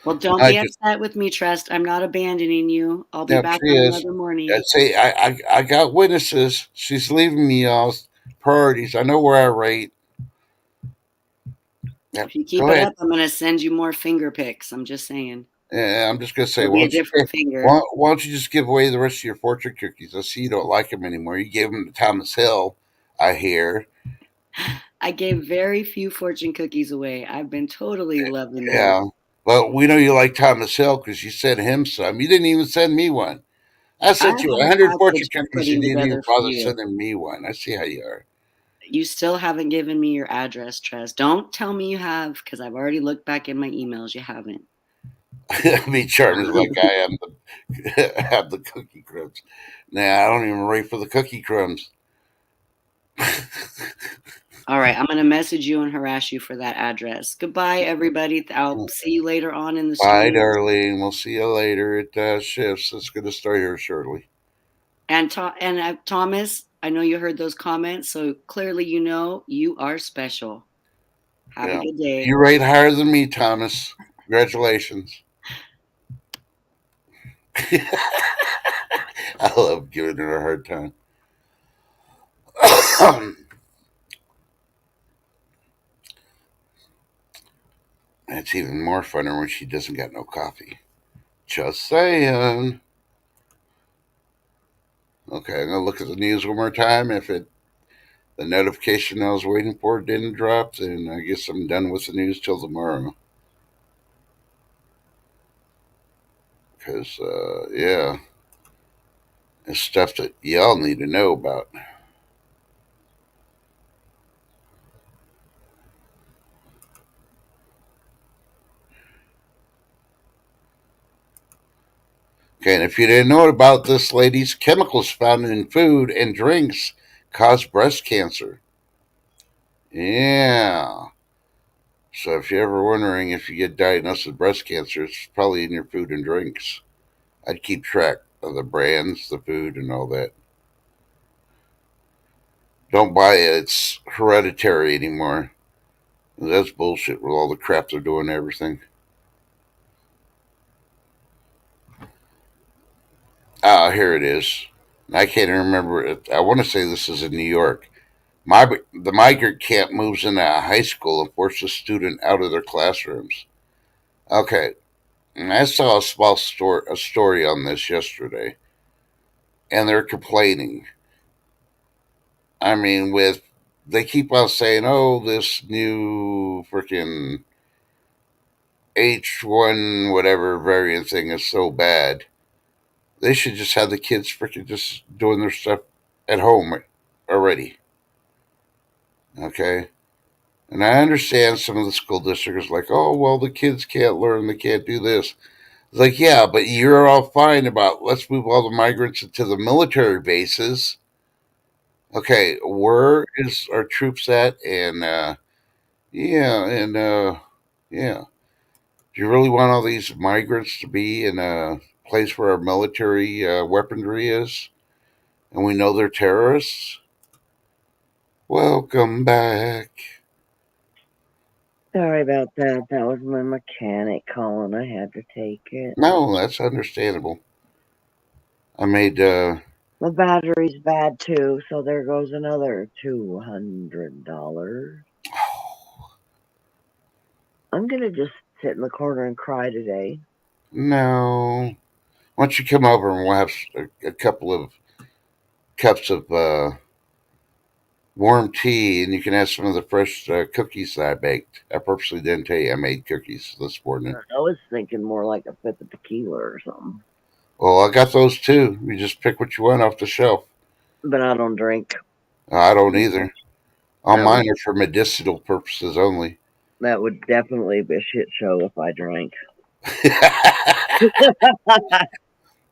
Speaker 3: Well, don't
Speaker 1: I
Speaker 3: be
Speaker 1: just
Speaker 3: upset with me, Trust. I'm not abandoning you. I'll be
Speaker 1: Yep,
Speaker 3: back
Speaker 1: she
Speaker 3: on
Speaker 1: is.
Speaker 3: another
Speaker 1: I'd
Speaker 3: morning.
Speaker 1: say I got witnesses. She's leaving me all priorities. I know where I rate. Yep.
Speaker 3: If you keep
Speaker 1: Go
Speaker 3: it
Speaker 1: ahead.
Speaker 3: up, I'm gonna send you more finger pics. I'm just saying.
Speaker 1: Yeah, I'm just gonna say,
Speaker 3: It'll be a different finger.
Speaker 1: why don't you just give away the rest of your fortune cookies? I see you don't like them anymore. You gave them to Thomas Hill, I hear.
Speaker 3: I gave very few fortune cookies away. I've been totally loving them.
Speaker 1: Yeah, but we know you like Thomas Hill because you sent him some. You didn't even send me one. I
Speaker 3: I have
Speaker 1: sent you
Speaker 3: a
Speaker 1: 100 fortune
Speaker 3: package I'm
Speaker 1: cookies. You
Speaker 3: putting
Speaker 1: didn't even
Speaker 3: together for
Speaker 1: bother
Speaker 3: you.
Speaker 1: sending me one. I see how you are.
Speaker 3: You still haven't given me your address, Trez. Don't tell me you have, because I've already looked back in my emails. You haven't.
Speaker 1: Me charged like I am the have the cookie crumbs. Nah, I don't even rate for the cookie crumbs.
Speaker 3: All right, I'm gonna message you and harass you for that address. Goodbye, everybody. I'll see you later on in the
Speaker 1: Bye,
Speaker 3: stream.
Speaker 1: darling. We'll see you later at shifts. It's going to start here shortly.
Speaker 3: And Thomas, I know you heard those comments, so clearly you know you are special. Have a
Speaker 1: Yeah,
Speaker 3: good day.
Speaker 1: you rate higher than me, Thomas. Congratulations. I love giving her a hard time. It's even more funner when she doesn't got no coffee. Just saying. Okay, I'm gonna look at the news one more time. If the notification I was waiting for didn't drop, then I guess I'm done with the news till tomorrow. Because yeah, it's stuff that y'all need to know about. Okay, and if you didn't know about this, ladies, chemicals found in food and drinks cause breast cancer. Yeah. So if you're ever wondering if you get diagnosed with breast cancer, it's probably in your food and drinks. I'd keep track of the brands, the food, and all that. Don't buy it. It's hereditary anymore. That's bullshit with all the crap they're doing to everything. Ah, here it is. I can't even remember it. I want to say this is in New York. The migrant camp moves into a high school and forces students out of their classrooms. Okay, and I saw a story on this yesterday, and they're complaining. I mean, they keep on saying, "Oh, this new freaking H1 whatever variant thing is so bad." They should just have the kids freaking just doing their stuff at home already. Okay. And I understand some of the school districts like, oh, well, the kids can't learn, they can't do this. It's like, yeah, but you're all fine about let's move all the migrants into the military bases. Okay, where is our troops at? And yeah, and yeah. Do you really want all these migrants to be in a place where our military weaponry is? And we know they're terrorists? Welcome back.
Speaker 2: Sorry about that. That was my mechanic calling. I had to take it.
Speaker 1: No, that's understandable. I made
Speaker 2: The battery's bad too, so there goes another $200. I'm gonna just sit in the corner and cry today.
Speaker 1: no. Why don't you come over and we'll have a couple of cups of warm tea, and you can have some of the fresh cookies that I baked. I purposely didn't tell you I made cookies this morning.
Speaker 2: I was thinking more like a fifth of tequila or something,
Speaker 1: Well, I got those too. You just pick what you want off the shelf.
Speaker 2: but I don't drink.
Speaker 1: I don't either. All
Speaker 2: That would
Speaker 1: mine are for medicinal purposes only.
Speaker 2: that would definitely be a shit show if I drank.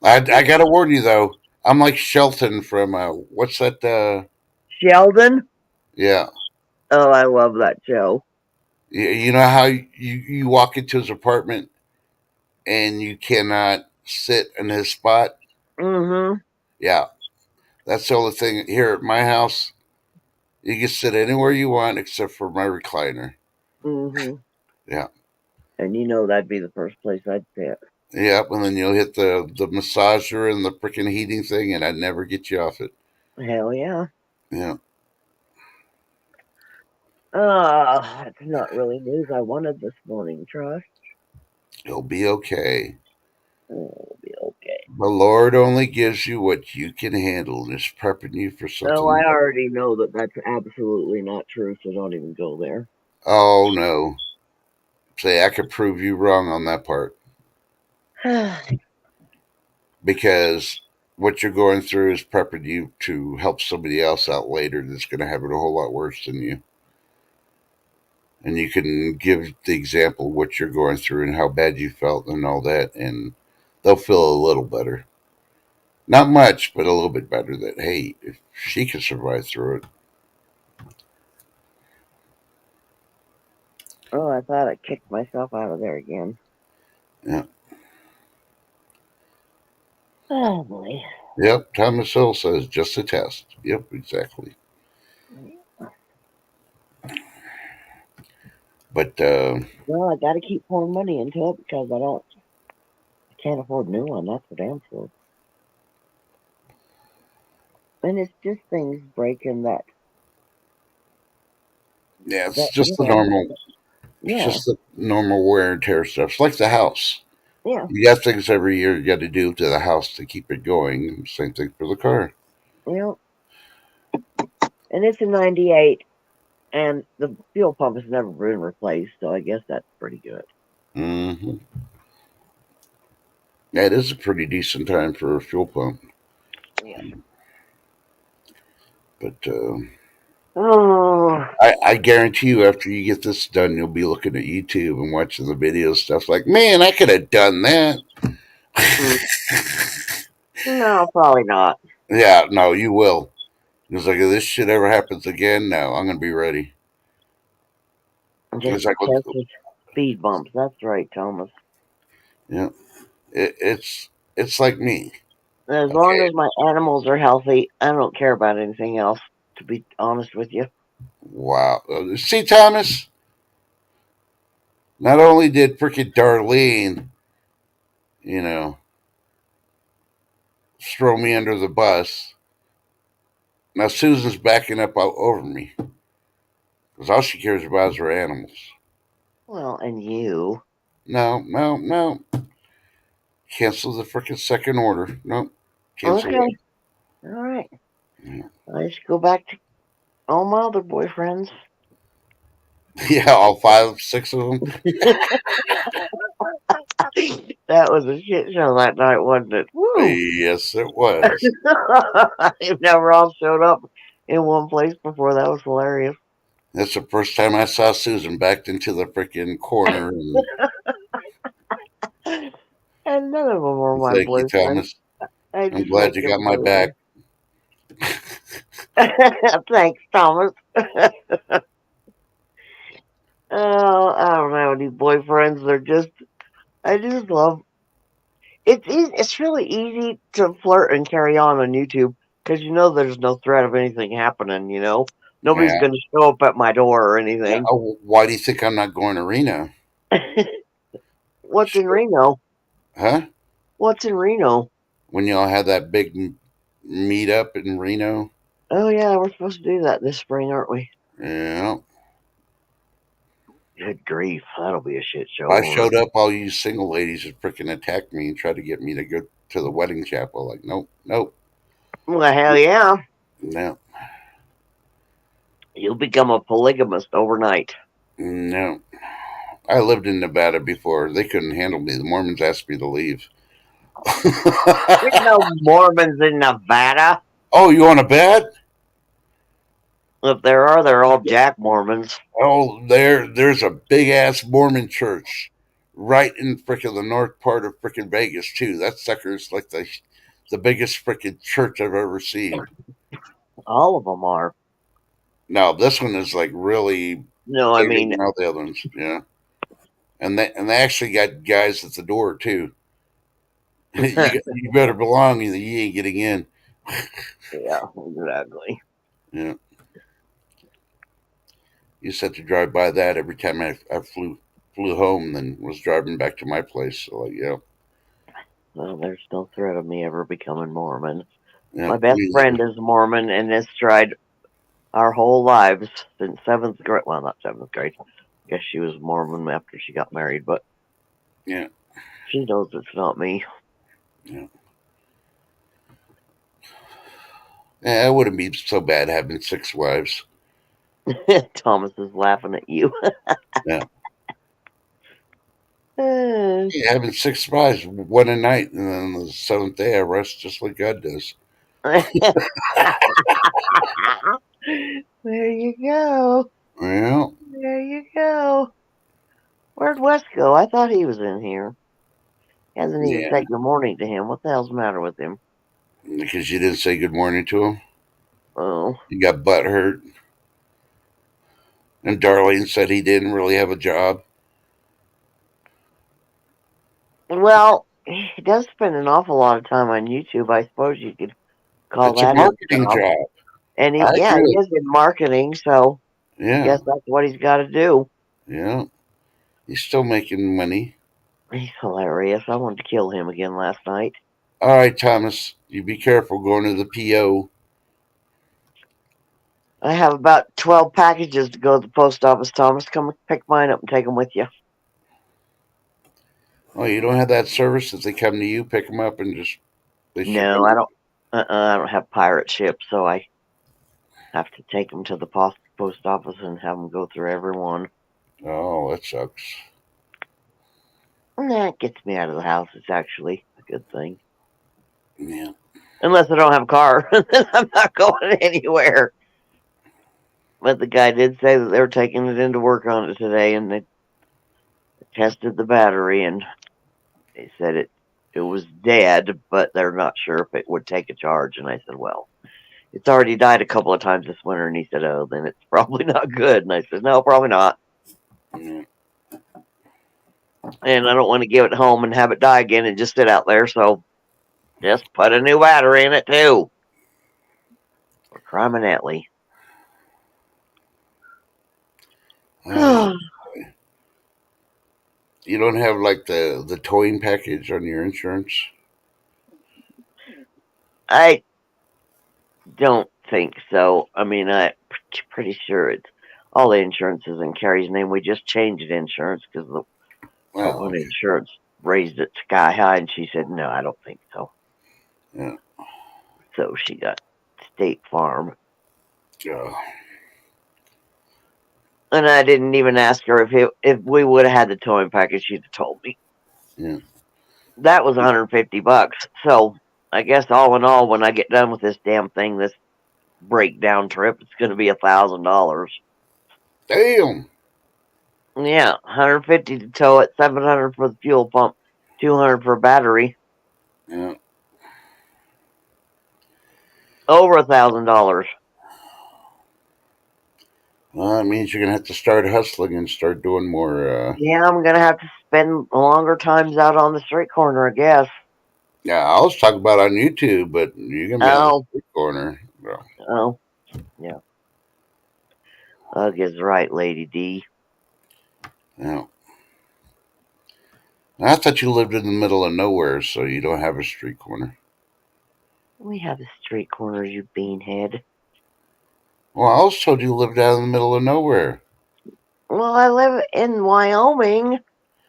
Speaker 1: I gotta warn you though. I'm like Shelton from what's that?
Speaker 2: Sheldon?
Speaker 1: Yeah,
Speaker 2: Oh, I love that show.
Speaker 1: you know how you walk into his apartment and you cannot sit in his spot.
Speaker 2: Mm-hmm.
Speaker 1: Yeah, that's the only thing here at my house. You can sit anywhere you want except for my recliner.
Speaker 2: Mm-hmm.
Speaker 1: Yeah,
Speaker 2: And you know that'd be the first place I'd sit.
Speaker 1: yep. And then you'll hit the massager and the freaking heating thing, and I'd never get you off it.
Speaker 2: Hell yeah.
Speaker 1: Yeah.
Speaker 2: That's not really news I wanted this morning, Trust.
Speaker 1: It'll be okay.
Speaker 2: It'll be okay.
Speaker 1: The Lord only gives you what you can handle and is prepping you for
Speaker 2: Oh, I
Speaker 1: something.
Speaker 2: already know that that's absolutely not true, so don't even go there.
Speaker 1: Oh, no. Say, I could prove you wrong on that part because what you're going through is prepping you to help somebody else out later that's going to have it a whole lot worse than you. And you can give the example of what you're going through and how bad you felt and all that, and they'll feel a little better. Not much, but a little bit better that, hey, if she can survive through it.
Speaker 2: Oh, I thought I kicked myself out of there again.
Speaker 1: Yeah.
Speaker 2: Oh, boy.
Speaker 1: Yep, Thomas Hill says just a test. Yep, exactly. But
Speaker 2: Well, I gotta keep pouring money into it because I can't afford a new one, that's for damn sure. And it's just things breaking that,
Speaker 1: yeah, it's
Speaker 2: that
Speaker 1: just
Speaker 2: you
Speaker 1: the
Speaker 2: know,
Speaker 1: normal. It's
Speaker 2: yeah,
Speaker 1: just the normal wear and tear stuff. It's like the house.
Speaker 2: yeah,
Speaker 1: You got things every year you got to do to the house to keep it going. Same thing for the car.
Speaker 2: you know. And it's a 98, and the fuel pump has never been replaced, so I guess that's pretty good.
Speaker 1: Hmm. Yeah, it is a pretty decent time for a fuel pump.
Speaker 2: Yeah.
Speaker 1: But
Speaker 2: Oh,
Speaker 1: I guarantee you, after you get this done, you'll be looking at YouTube and watching the video stuff like, man, I could have done that.
Speaker 2: no, probably not.
Speaker 1: Yeah, no, you will. It's like, if this shit ever happens again, no, I'm going to be ready.
Speaker 2: Just
Speaker 1: It's
Speaker 2: to
Speaker 1: like,
Speaker 2: test the speed bumps. That's right, Thomas.
Speaker 1: yeah, it's like me.
Speaker 2: As long
Speaker 1: Okay,
Speaker 2: as my animals are healthy, I don't care about anything else, to be honest with you.
Speaker 1: wow. See, Thomas, not only did freaking Darlene, you know, throw me under the bus, now Susan's backing up over me because all she cares about is her animals.
Speaker 2: Well, and you.
Speaker 1: No, no, no. Cancel the freaking second order. Nope. Cancel
Speaker 2: Okay,
Speaker 1: it.
Speaker 2: all right.
Speaker 1: Yeah.
Speaker 2: I just go back to all my other boyfriends.
Speaker 1: Yeah, all five, six of them.
Speaker 2: That was a shit show that night, wasn't it? Woo!
Speaker 1: Yes, it was.
Speaker 2: They've never all showed up in one place before. That was hilarious.
Speaker 1: That's the first time I saw Susan backed into the freaking corner. And
Speaker 2: And none of them were my
Speaker 1: thank you,
Speaker 2: boyfriends.
Speaker 1: Thomas.
Speaker 2: I
Speaker 1: I'm
Speaker 2: just
Speaker 1: glad
Speaker 2: liked
Speaker 1: you got my
Speaker 2: everybody
Speaker 1: back.
Speaker 2: there. Thanks, Thomas. Oh, I don't have any boyfriends. I just love. It's really easy to flirt and carry on YouTube because you know there's no threat of anything happening. Nobody's
Speaker 1: Yeah.
Speaker 2: going to show up at my door or
Speaker 1: Yeah.
Speaker 2: anything.
Speaker 1: Oh, why do you think I'm not going to Reno?
Speaker 2: What's in Reno?
Speaker 1: Huh?
Speaker 2: What's in Reno?
Speaker 1: When y'all had that big meet up in Reno?
Speaker 2: Oh yeah, we're supposed to do that this spring, aren't we?
Speaker 1: Yeah.
Speaker 2: Good grief, that'll be a shit
Speaker 1: If
Speaker 2: show.
Speaker 1: I showed up, all you single ladies would freaking attack me and try to get me to go to the wedding chapel. Like, nope, nope,
Speaker 2: Well, hell yeah,
Speaker 1: no,
Speaker 2: you'll become a polygamist overnight.
Speaker 1: no. I lived in Nevada before. They couldn't handle me. The Mormons asked me to leave.
Speaker 2: There's no Mormons in Nevada.
Speaker 1: Oh, you want to bet?
Speaker 2: If there are, they're all Jack Mormons.
Speaker 1: Oh, there's a big ass Mormon church right in frickin' the north part of frickin' Vegas too. That sucker's like the biggest frickin' church I've ever seen.
Speaker 2: All of them are.
Speaker 1: Now this one is like really
Speaker 2: No, I
Speaker 1: bigger
Speaker 2: mean,
Speaker 1: than all the other ones. Yeah, and they actually got guys at the door too. You better belong, either you ain't getting in.
Speaker 2: yeah, exactly.
Speaker 1: Yeah, you just have to drive by that every time I flew home, then was driving back to my place. So like, yeah,
Speaker 2: Well, there's no threat of me ever becoming Mormon.
Speaker 1: yeah.
Speaker 2: My best
Speaker 1: Me
Speaker 2: friend is Mormon and has tried our whole lives since 7th grade. Well, not 7th grade. I guess she was Mormon after she got married, but
Speaker 1: Yeah,
Speaker 2: she knows it's not me.
Speaker 1: yeah. Yeah, it wouldn't be so bad having 6 wives.
Speaker 2: Thomas is laughing at you.
Speaker 1: Yeah,
Speaker 2: Eh,
Speaker 1: yeah, having 6 wives, one a night, and then the seventh day I rest, just like God does.
Speaker 2: there you go.
Speaker 1: Well,
Speaker 2: There you go. Where'd Wes go? I thought he was in here. Hasn't even
Speaker 1: yeah,
Speaker 2: said good morning to him. What the hell's the matter with him?
Speaker 1: because you didn't say good morning to him.
Speaker 2: Oh.
Speaker 1: You got butt hurt, and Darlene said he didn't really have a job.
Speaker 2: Well, he does spend an awful lot of time on YouTube. I suppose you could call
Speaker 1: It's a
Speaker 2: that his
Speaker 1: marketing
Speaker 2: job.
Speaker 1: job.
Speaker 2: And
Speaker 1: I
Speaker 2: he
Speaker 1: agree.
Speaker 2: is in marketing, so I
Speaker 1: Yeah,
Speaker 2: guess that's what he's got to do.
Speaker 1: yeah. He's still making money.
Speaker 2: He's hilarious. I wanted to kill him again last night.
Speaker 1: All right, Thomas, you be careful going to the PO.
Speaker 2: I have about 12 packages to go to the post office, Thomas. Come pick mine up and take them with you.
Speaker 1: Oh, you don't have that service that they come to you, pick them up, and just they ship
Speaker 2: No,
Speaker 1: them.
Speaker 2: I don't. I don't have pirate ships, so I have to take them to the post office and have them go through every one.
Speaker 1: Oh, that sucks.
Speaker 2: And that gets me out of the house. It's actually a good thing.
Speaker 1: Yeah.
Speaker 2: Unless I don't have a car, then I'm not going anywhere. But the guy did say that they were taking it into work on it today, and they tested the battery, and they said it was dead, but they're not sure if it would take a charge. And I said, well, it's already died a couple of times this winter. And he said, oh, then it's probably not good. And I said, no, probably not.
Speaker 1: Yeah.
Speaker 2: And I don't want to give it home and have it die again and just sit out there. So just put a new battery in it too. Or criminally.
Speaker 1: Uh, you don't have like the towing package on your insurance?
Speaker 2: I don't think so. I mean, I'm pretty sure it's all the insurance is in Carrie's name. We just changed insurance because the
Speaker 1: Oh,
Speaker 2: one insurance raised it sky high, and she said, no, I don't think so.
Speaker 1: yeah.
Speaker 2: So she got State Farm.
Speaker 1: Oh,
Speaker 2: And I didn't even ask her if we would have had the towing package. She'd have told me.
Speaker 1: yeah.
Speaker 2: That was $150. So I guess all in all, when I get done with this damn thing, this breakdown trip, it's going to be $1,000.
Speaker 1: Damn.
Speaker 2: Yeah, 150 to tow it, 700 for the fuel pump, 200 for battery,
Speaker 1: Yeah.
Speaker 2: over $1,000.
Speaker 1: Well, that means you're gonna have to start hustling and start doing more.
Speaker 2: Yeah, I'm gonna have to spend longer times out on the street corner, I guess.
Speaker 1: Yeah, I was talking about on YouTube, but you're gonna be on the
Speaker 2: Oh,
Speaker 1: street corner. Bro.
Speaker 2: oh, yeah. Ugh is right, Lady D.
Speaker 1: Yeah. I thought you lived in the middle of nowhere, so you don't have a street corner.
Speaker 2: We have a street corner, you beanhead.
Speaker 1: Well, I also told you lived out in the middle of nowhere.
Speaker 2: Well, I live in Wyoming,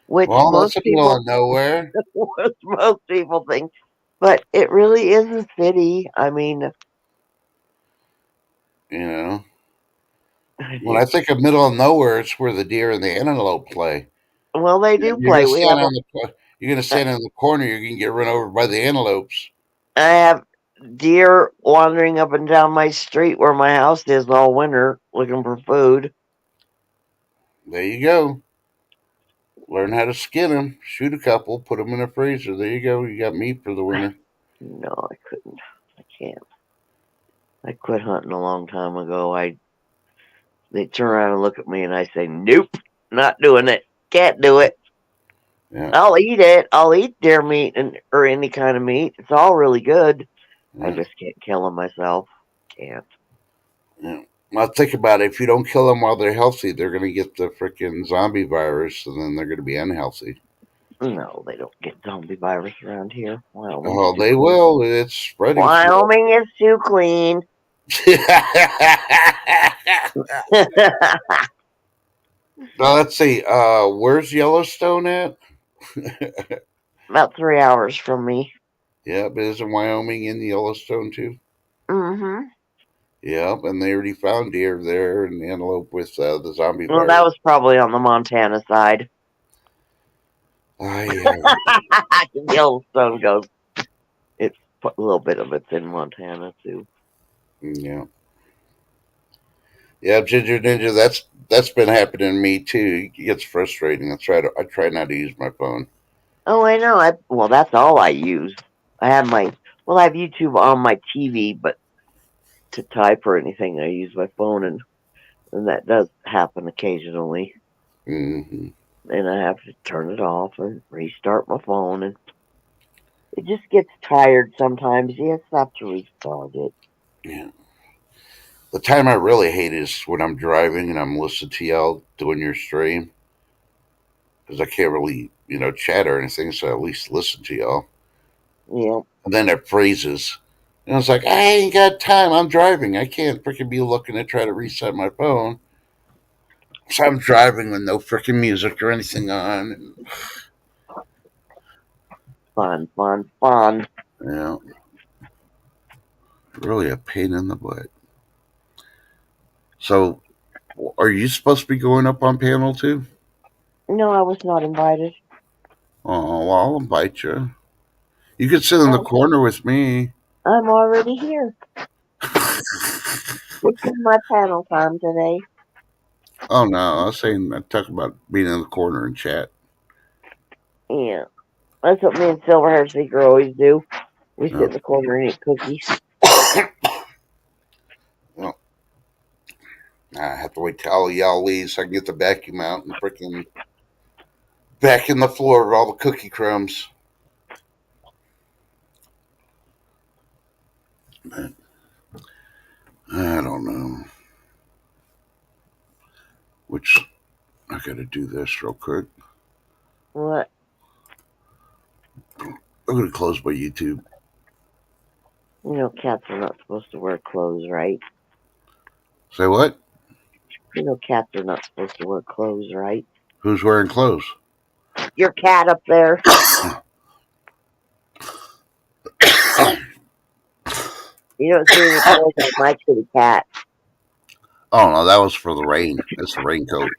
Speaker 2: which
Speaker 1: Well,
Speaker 2: most
Speaker 1: that's in the middle
Speaker 2: people
Speaker 1: of nowhere.
Speaker 2: most people think, but it really is a city. I mean,
Speaker 1: You know, when I think of middle of nowhere, it's where the deer and the antelope play.
Speaker 2: well, they do
Speaker 1: You're
Speaker 2: play.
Speaker 1: gonna
Speaker 2: We
Speaker 1: stand
Speaker 2: have
Speaker 1: on the you're gonna stand in the corner. You're gonna get run over by the antelopes.
Speaker 2: I have deer wandering up and down my street where my house is all winter looking for food.
Speaker 1: There you go. Learn how to skin them. Shoot a couple. Put them in a freezer. There you go. You got meat for the winter.
Speaker 2: No, I couldn't. I can't. I quit hunting a long time ago. They turn around and look at me and I say, "Nope, not doing it. Can't do it.
Speaker 1: Yeah.
Speaker 2: I'll eat it. I'll eat deer meat or any kind of meat. It's all really good. I
Speaker 1: Yeah.
Speaker 2: just can't kill them myself. Can't.
Speaker 1: Yeah. Well, think about it. If you don't kill them while they're healthy, they're going to get the freaking zombie virus, and then they're going to be unhealthy.
Speaker 2: No, they don't get zombie virus around here.
Speaker 1: Oh, they will. It's spreading.
Speaker 2: Wyoming is too clean.
Speaker 1: Now let's see. Where's Yellowstone at?
Speaker 2: About 3 hours from me.
Speaker 1: Yeah, but isn't Wyoming in Yellowstone too?
Speaker 2: Mm-hmm.
Speaker 1: Yep, and they already found deer there and antelope with the zombie
Speaker 2: Well, that
Speaker 1: virus.
Speaker 2: was probably on the Montana side.
Speaker 1: Yeah.
Speaker 2: Yellowstone goes. It's a little bit of it's in Montana too.
Speaker 1: Yeah. Yeah, Ginger Ninja, that's been happening to me too. It gets frustrating. I try not to use my phone.
Speaker 2: Oh, I know. Well, that's all I use. I have I have YouTube on my TV, but to type or anything, I use my phone, and that does happen occasionally.
Speaker 1: Hmm.
Speaker 2: And I have to turn it off and restart my phone, and it just gets tired sometimes. You just have to restart it.
Speaker 1: Yeah. The time I really hate is when I'm driving and I'm listening to y'all doing your stream because I can't really, chat or anything, so I at least listen to y'all.
Speaker 2: Yeah.
Speaker 1: And then it freezes. And it's like, I ain't got time. I'm driving. I can't freaking be looking to try to reset my phone. So I'm driving with no freaking music or anything on.
Speaker 2: Fun, fun, fun.
Speaker 1: Yeah, really a pain in the butt. So, are you supposed to be going up on panel too?
Speaker 2: No, I was not invited.
Speaker 1: Oh, well, I'll invite you. You could sit in the
Speaker 2: Oh,
Speaker 1: corner with me.
Speaker 2: I'm already here. This is my panel time today.
Speaker 1: Oh no, I was saying I talk about being in the corner and chat.
Speaker 2: Yeah. That's what me and Silverhair Seeker always do. We sit
Speaker 1: No.
Speaker 2: in the corner and eat cookies.
Speaker 1: Well, I have to wait till all y'all leave so I can get the vacuum out and freaking vacuum the floor of all the cookie crumbs. But I don't know. Which I gotta do this real quick.
Speaker 2: What?
Speaker 1: I'm gonna close my YouTube.
Speaker 2: You know, cats are not supposed to wear clothes, right?
Speaker 1: Say what?
Speaker 2: You know, cats are not supposed to wear clothes, right?
Speaker 1: Who's wearing clothes?
Speaker 2: Your cat up there. You don't see any clothes on my kitty cat.
Speaker 1: Oh no, that was for the rain. That's the raincoat,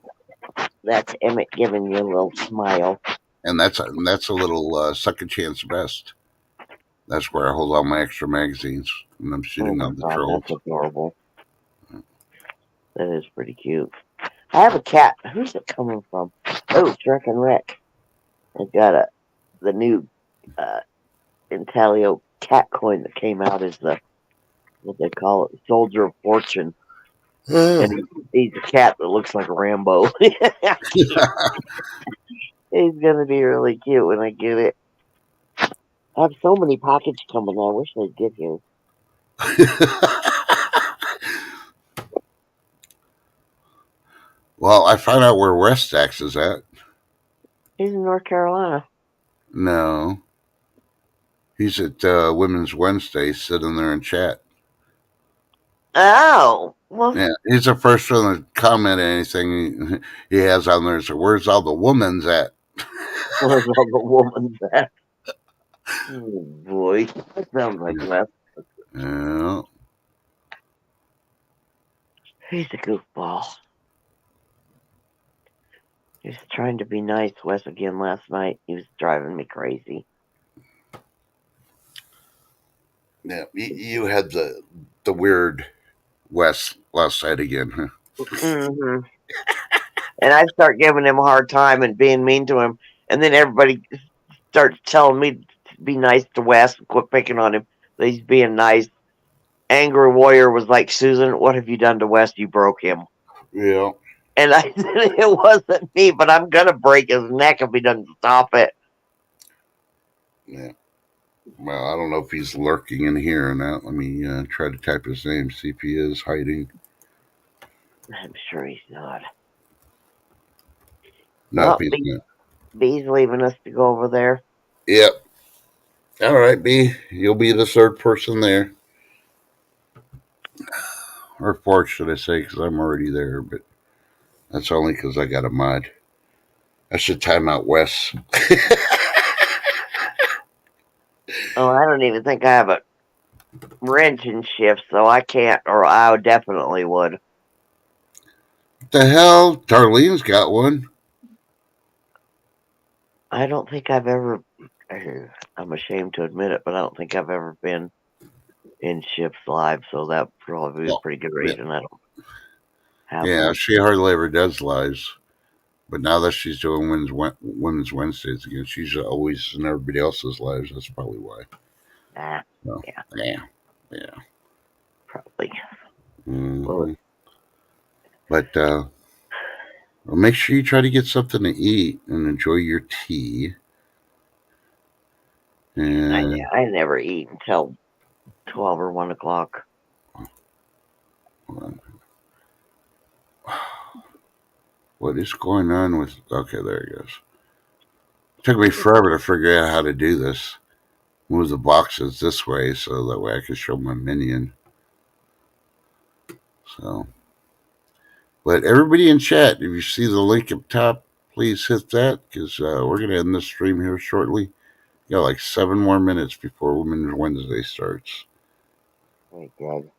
Speaker 2: That's Emmett giving you a little smile.
Speaker 1: and that's a little second chance vest. That's where I hold all my extra magazines when I'm
Speaker 2: Oh
Speaker 1: shooting
Speaker 2: my
Speaker 1: on the
Speaker 2: god,
Speaker 1: trolls.
Speaker 2: that's adorable. That is pretty cute. I have a cat. Who's it coming from? Oh, Shrek and Rick. I got the new Intaglio cat coin that came out as what they call it, Soldier of Fortune. And he's a cat that looks like Rambo. He's gonna be really cute when I get it. I have so many packets coming. I wish they'd get here.
Speaker 1: Well, I found out where Westax is at.
Speaker 2: He's in North Carolina.
Speaker 1: No, he's at Women's Wednesday, sitting there and chat.
Speaker 2: Oh, well,
Speaker 1: Yeah, he's the first one to comment anything he has on there. So where's all the women's at?
Speaker 2: where's all the woman's at? Oh boy, that sounds like Wes.
Speaker 1: Yeah.
Speaker 2: He's a goofball. He was trying to be nice, Wes, again last night. He was driving me crazy.
Speaker 1: Yeah, you had the weird West last night again, huh?
Speaker 2: hmm And I start giving him a hard time and being mean to him, and then everybody starts telling me to be nice to Wes and quit picking on him. That he's being nice. Angry Warrior was like, Susan, what have you done to Wes? You broke him.
Speaker 1: Yeah.
Speaker 2: And I said, it wasn't me, but I'm going to break his neck if he doesn't stop it.
Speaker 1: Yeah. Well, I don't know if he's lurking in here or not. Let me try to type his name, see if he is hiding.
Speaker 2: I'm sure he's not.
Speaker 1: Nope,
Speaker 2: Oh,
Speaker 1: he's not.
Speaker 2: B's leaving us to go over there.
Speaker 1: Yep. All right, B. You'll be the third person there. Or fourth, should I say, because I'm already there, but that's only because I got a mod. I should time out Wes.
Speaker 2: Oh, I don't even think I have a wrench in shift, so I can't, or I definitely would.
Speaker 1: What the hell? Darlene's got one.
Speaker 2: I don't think I've ever, I'm ashamed to admit it, but I don't think I've ever been in shifts live, so that probably be a
Speaker 1: Well,
Speaker 2: pretty good
Speaker 1: yeah,
Speaker 2: reason I don't have
Speaker 1: yeah,
Speaker 2: one.
Speaker 1: she hardly ever does lives. But now that she's doing Women's Wednesdays again, she's always in everybody else's lives. That's probably why.
Speaker 2: Ah,
Speaker 1: So,
Speaker 2: yeah,
Speaker 1: yeah, yeah.
Speaker 2: probably. Well,
Speaker 1: hmm But well, make sure you try to get something to eat and enjoy your tea. And
Speaker 2: I never eat until 12 or 1 o'clock.
Speaker 1: what is going on with? Okay, there it goes. It took me forever to figure out how to do this. Move the boxes this way so that way I can show my minion. So, but everybody in chat, if you see the link up top, please hit that because we're going to end this stream here shortly. You got like 7 more minutes before Women's Wednesday starts.
Speaker 2: My God.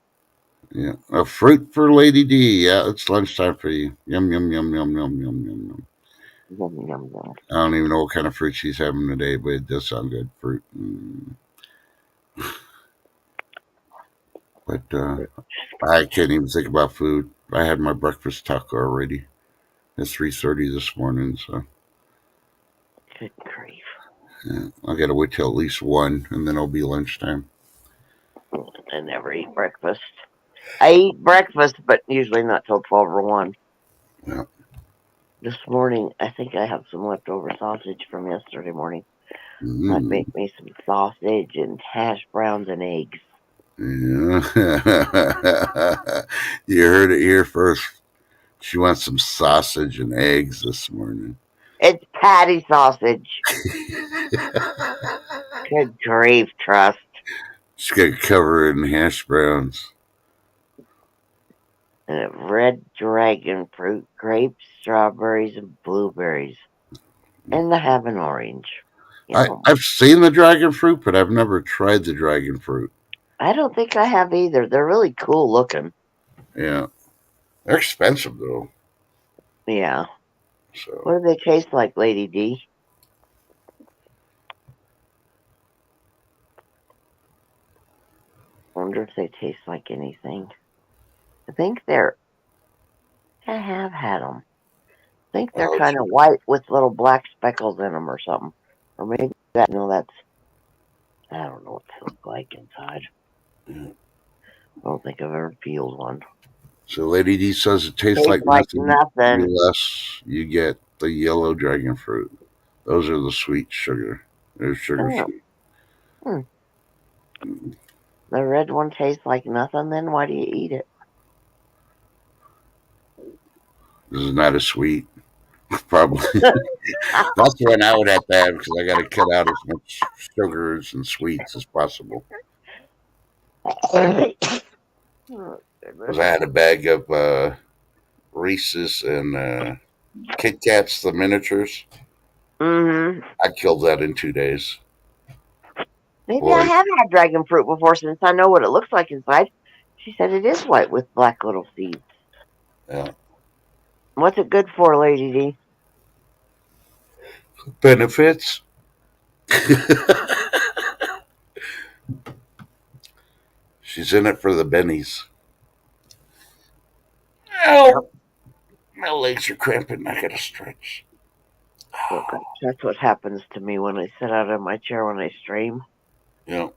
Speaker 1: Yeah, a fruit for Lady D. Yeah, it's lunchtime for you. Yum yum yum yum yum yum yum yum.
Speaker 2: Yum, yum, yum.
Speaker 1: I don't even know what kind of fruit she's having today, but it does sound good. Fruit. But I can't even think about food. I had my breakfast taco already. It's 3:30 this morning, so
Speaker 2: Good grief.
Speaker 1: yeah, I gotta wait till at least 1, and then it'll be lunchtime.
Speaker 2: I never eat breakfast. I eat breakfast, but usually not till 12 or 1.
Speaker 1: Yeah.
Speaker 2: This morning, I think I have some leftover sausage from yesterday morning. Might
Speaker 1: Mm.
Speaker 2: make me some sausage and hash browns and eggs.
Speaker 1: Yeah. You heard it here first. She wants some sausage and eggs this morning.
Speaker 2: It's patty sausage. Good grief, Trust.
Speaker 1: She's got to cover it in hash browns.
Speaker 2: And a red dragon fruit, grapes, strawberries, and blueberries. And I have an orange.
Speaker 1: I've seen the dragon fruit, but I've never tried the dragon fruit.
Speaker 2: I don't think I have either. They're really cool looking.
Speaker 1: Yeah. They're expensive, though.
Speaker 2: Yeah.
Speaker 1: So
Speaker 2: What do they taste like, Lady D? Wonder if they taste like anything. I think they're. I have had them. I think they're kind of white with little black speckles in them or something. Or maybe that. No, that's. I don't know what they look like inside.
Speaker 1: yeah.
Speaker 2: I don't think I've ever peeled one.
Speaker 1: So Lady D says it tastes like nothing unless you get the yellow dragon fruit. Those are the sweet sugar. They're sugar
Speaker 2: Oh,
Speaker 1: sweet.
Speaker 2: the red one tastes like nothing. Then why do you eat it?
Speaker 1: This is not a sweet. Probably. That's the one I would have to have because I got to cut out as much sugars and sweets as possible.
Speaker 2: Oh,
Speaker 1: Because I had a bag of Reese's and Kit Kats, the miniatures.
Speaker 2: hmm
Speaker 1: I killed that in 2 days.
Speaker 2: Maybe I
Speaker 1: Boy,
Speaker 2: have had dragon fruit before since I know what it looks like inside. She said it is white with black little seeds.
Speaker 1: yeah.
Speaker 2: What's it good for, Lady D?
Speaker 1: Benefits. She's in it for the bennies.
Speaker 2: Yep.
Speaker 1: Ow! My legs are cramping. I gotta stretch.
Speaker 2: Oh, gosh, that's what happens to me when I sit out in my chair when I stream.
Speaker 1: Yeah.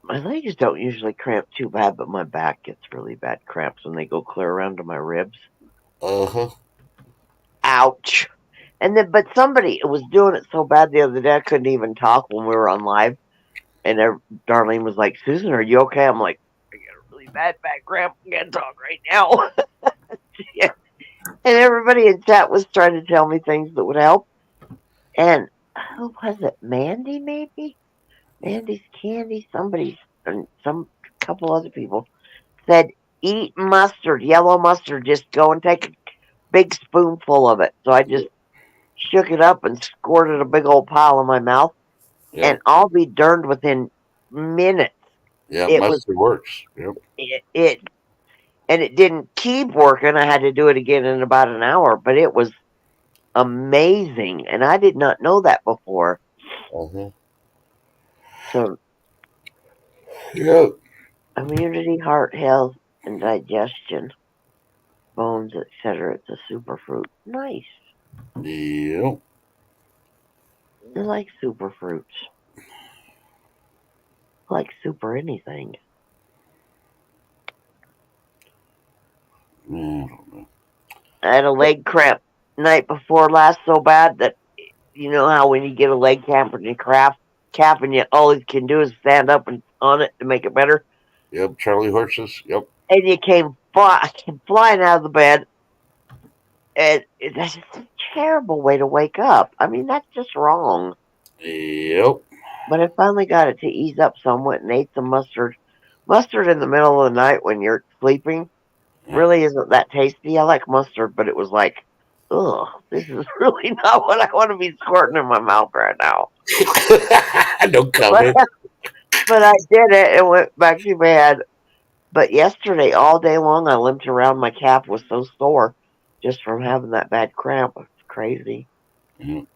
Speaker 2: My legs don't usually cramp too bad, but my back gets really bad cramps when they go clear around to my ribs.
Speaker 1: Uh-huh.
Speaker 2: Ouch. And then, but somebody was doing it so bad the other day I couldn't even talk when we were on live. And Darlene was like, "Susan, are you okay?" I'm like, "I got a really bad back cramp. I can't talk right now." Yeah. And everybody in chat was trying to tell me things that would help. And who was it? Mandy, maybe? Mandy's Candy. Somebody, and some couple other people said, "Eat mustard, yellow mustard. Just go and take a big spoonful of it." So I just shook it up and squirted a big old pile in my mouth. And
Speaker 1: Yep.
Speaker 2: I'll be darned within minutes.
Speaker 1: Yeah,
Speaker 2: It was
Speaker 1: mustard works. Yep.
Speaker 2: it and it didn't keep working. I had to do it again in about an hour, but it was amazing, and I did not know that before.
Speaker 1: Uh-huh.
Speaker 2: So
Speaker 1: Yep.
Speaker 2: immunity, heart health, and digestion, bones, etc. It's a superfruit. Nice.
Speaker 1: Yep.
Speaker 2: I like superfruits. I like super anything.
Speaker 1: I don't know.
Speaker 2: I had a leg cramp night before last so bad that you know how when you get a leg cramp and you calf and you all you can do is stand up and on it to make it better.
Speaker 1: Yep. Charlie horses. Yep.
Speaker 2: And you came flying out of the bed, and that's just a terrible way to wake up. I mean, that's just wrong.
Speaker 1: Yep.
Speaker 2: But I finally got it to ease up somewhat and ate some mustard. Mustard in the middle of the night when you're sleeping
Speaker 1: Yep.
Speaker 2: really isn't that tasty. I like mustard, but it was like, ugh, this is really not what I want to be squirting in my mouth right now.
Speaker 1: No comment.
Speaker 2: But I did it and went back to bed. But yesterday, all day long, I limped around. My calf was so sore just from having that bad cramp. It's crazy.
Speaker 1: Yep.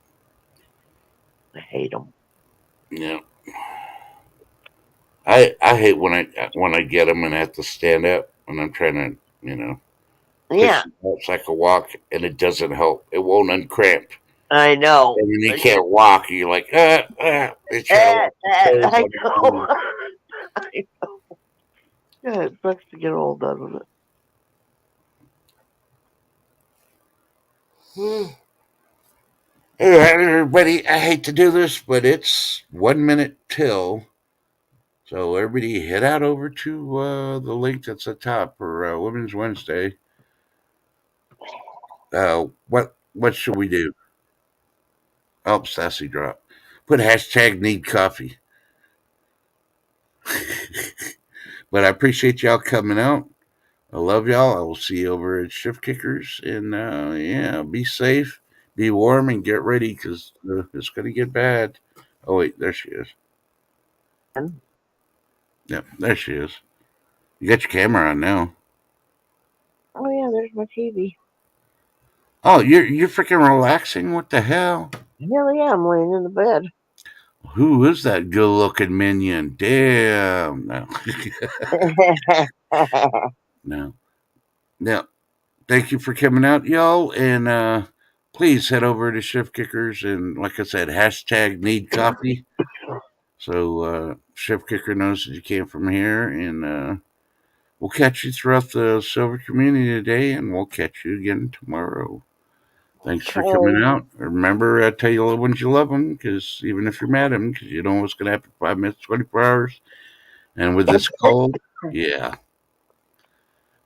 Speaker 2: I hate them.
Speaker 1: Yep. I hate when I get them and I have to stand up when I'm trying to push
Speaker 2: Yeah,
Speaker 1: them up so I can walk and it doesn't help. It won't uncramp.
Speaker 2: I know.
Speaker 1: And when you can't walk, you're like, They try to walk
Speaker 2: I
Speaker 1: on
Speaker 2: know. I know. Yeah, it sucks to get old, doesn't
Speaker 1: it? Hey, everybody, I hate to do this, but it's 1 minute till. So everybody head out over to the link that's at top for Women's Wednesday. What should we do? Oh, Sassy drop. Put hashtag need coffee. But I appreciate y'all coming out. I love y'all. I will see you over at Shift Kickers. And yeah, be safe, be warm, and get ready because it's going to get bad. Oh, wait, there she is.
Speaker 2: it?
Speaker 1: Yep, there she is. You got your camera on now.
Speaker 2: Oh, yeah, there's my TV.
Speaker 1: Oh, you're freaking relaxing? What the hell?
Speaker 2: Hell yeah, I'm laying in the bed.
Speaker 1: Who is that good looking minion? Damn. No. No. No. Thank you for coming out, y'all. And please head over to Shift Kickers and like I said, hashtag need coffee. So Shift Kicker knows that you came from here and we'll catch you throughout the silver community today and we'll catch you again tomorrow. Thanks for coming
Speaker 2: Okay.
Speaker 1: out. Remember, I tell you when you love them, because even if you're mad at them, because you don't know what's going to happen in 5 minutes, 24 hours. And with this cold, yeah.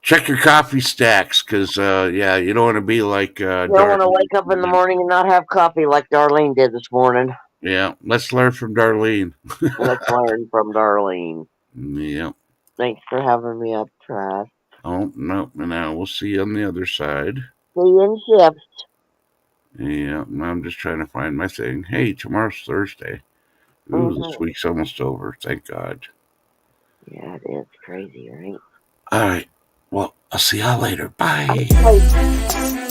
Speaker 1: check your coffee stacks, because yeah, you don't want to be like
Speaker 2: You don't want to
Speaker 1: Darlene.
Speaker 2: wake up in the morning and not have coffee like Darlene did this morning.
Speaker 1: Yeah, let's learn from Darlene.
Speaker 2: Let's learn from Darlene.
Speaker 1: Yeah.
Speaker 2: Thanks for having me up, Trash.
Speaker 1: Oh no, now we'll see you on the other side.
Speaker 2: See you in shifts.
Speaker 1: Yeah, I'm just trying to find my thing. Hey, tomorrow's Thursday. Ooh, this
Speaker 2: Mhm.
Speaker 1: week's almost over. Thank God.
Speaker 2: Yeah, it is crazy, right?
Speaker 1: All right. Well, I'll see y'all later. Bye.
Speaker 2: Okay.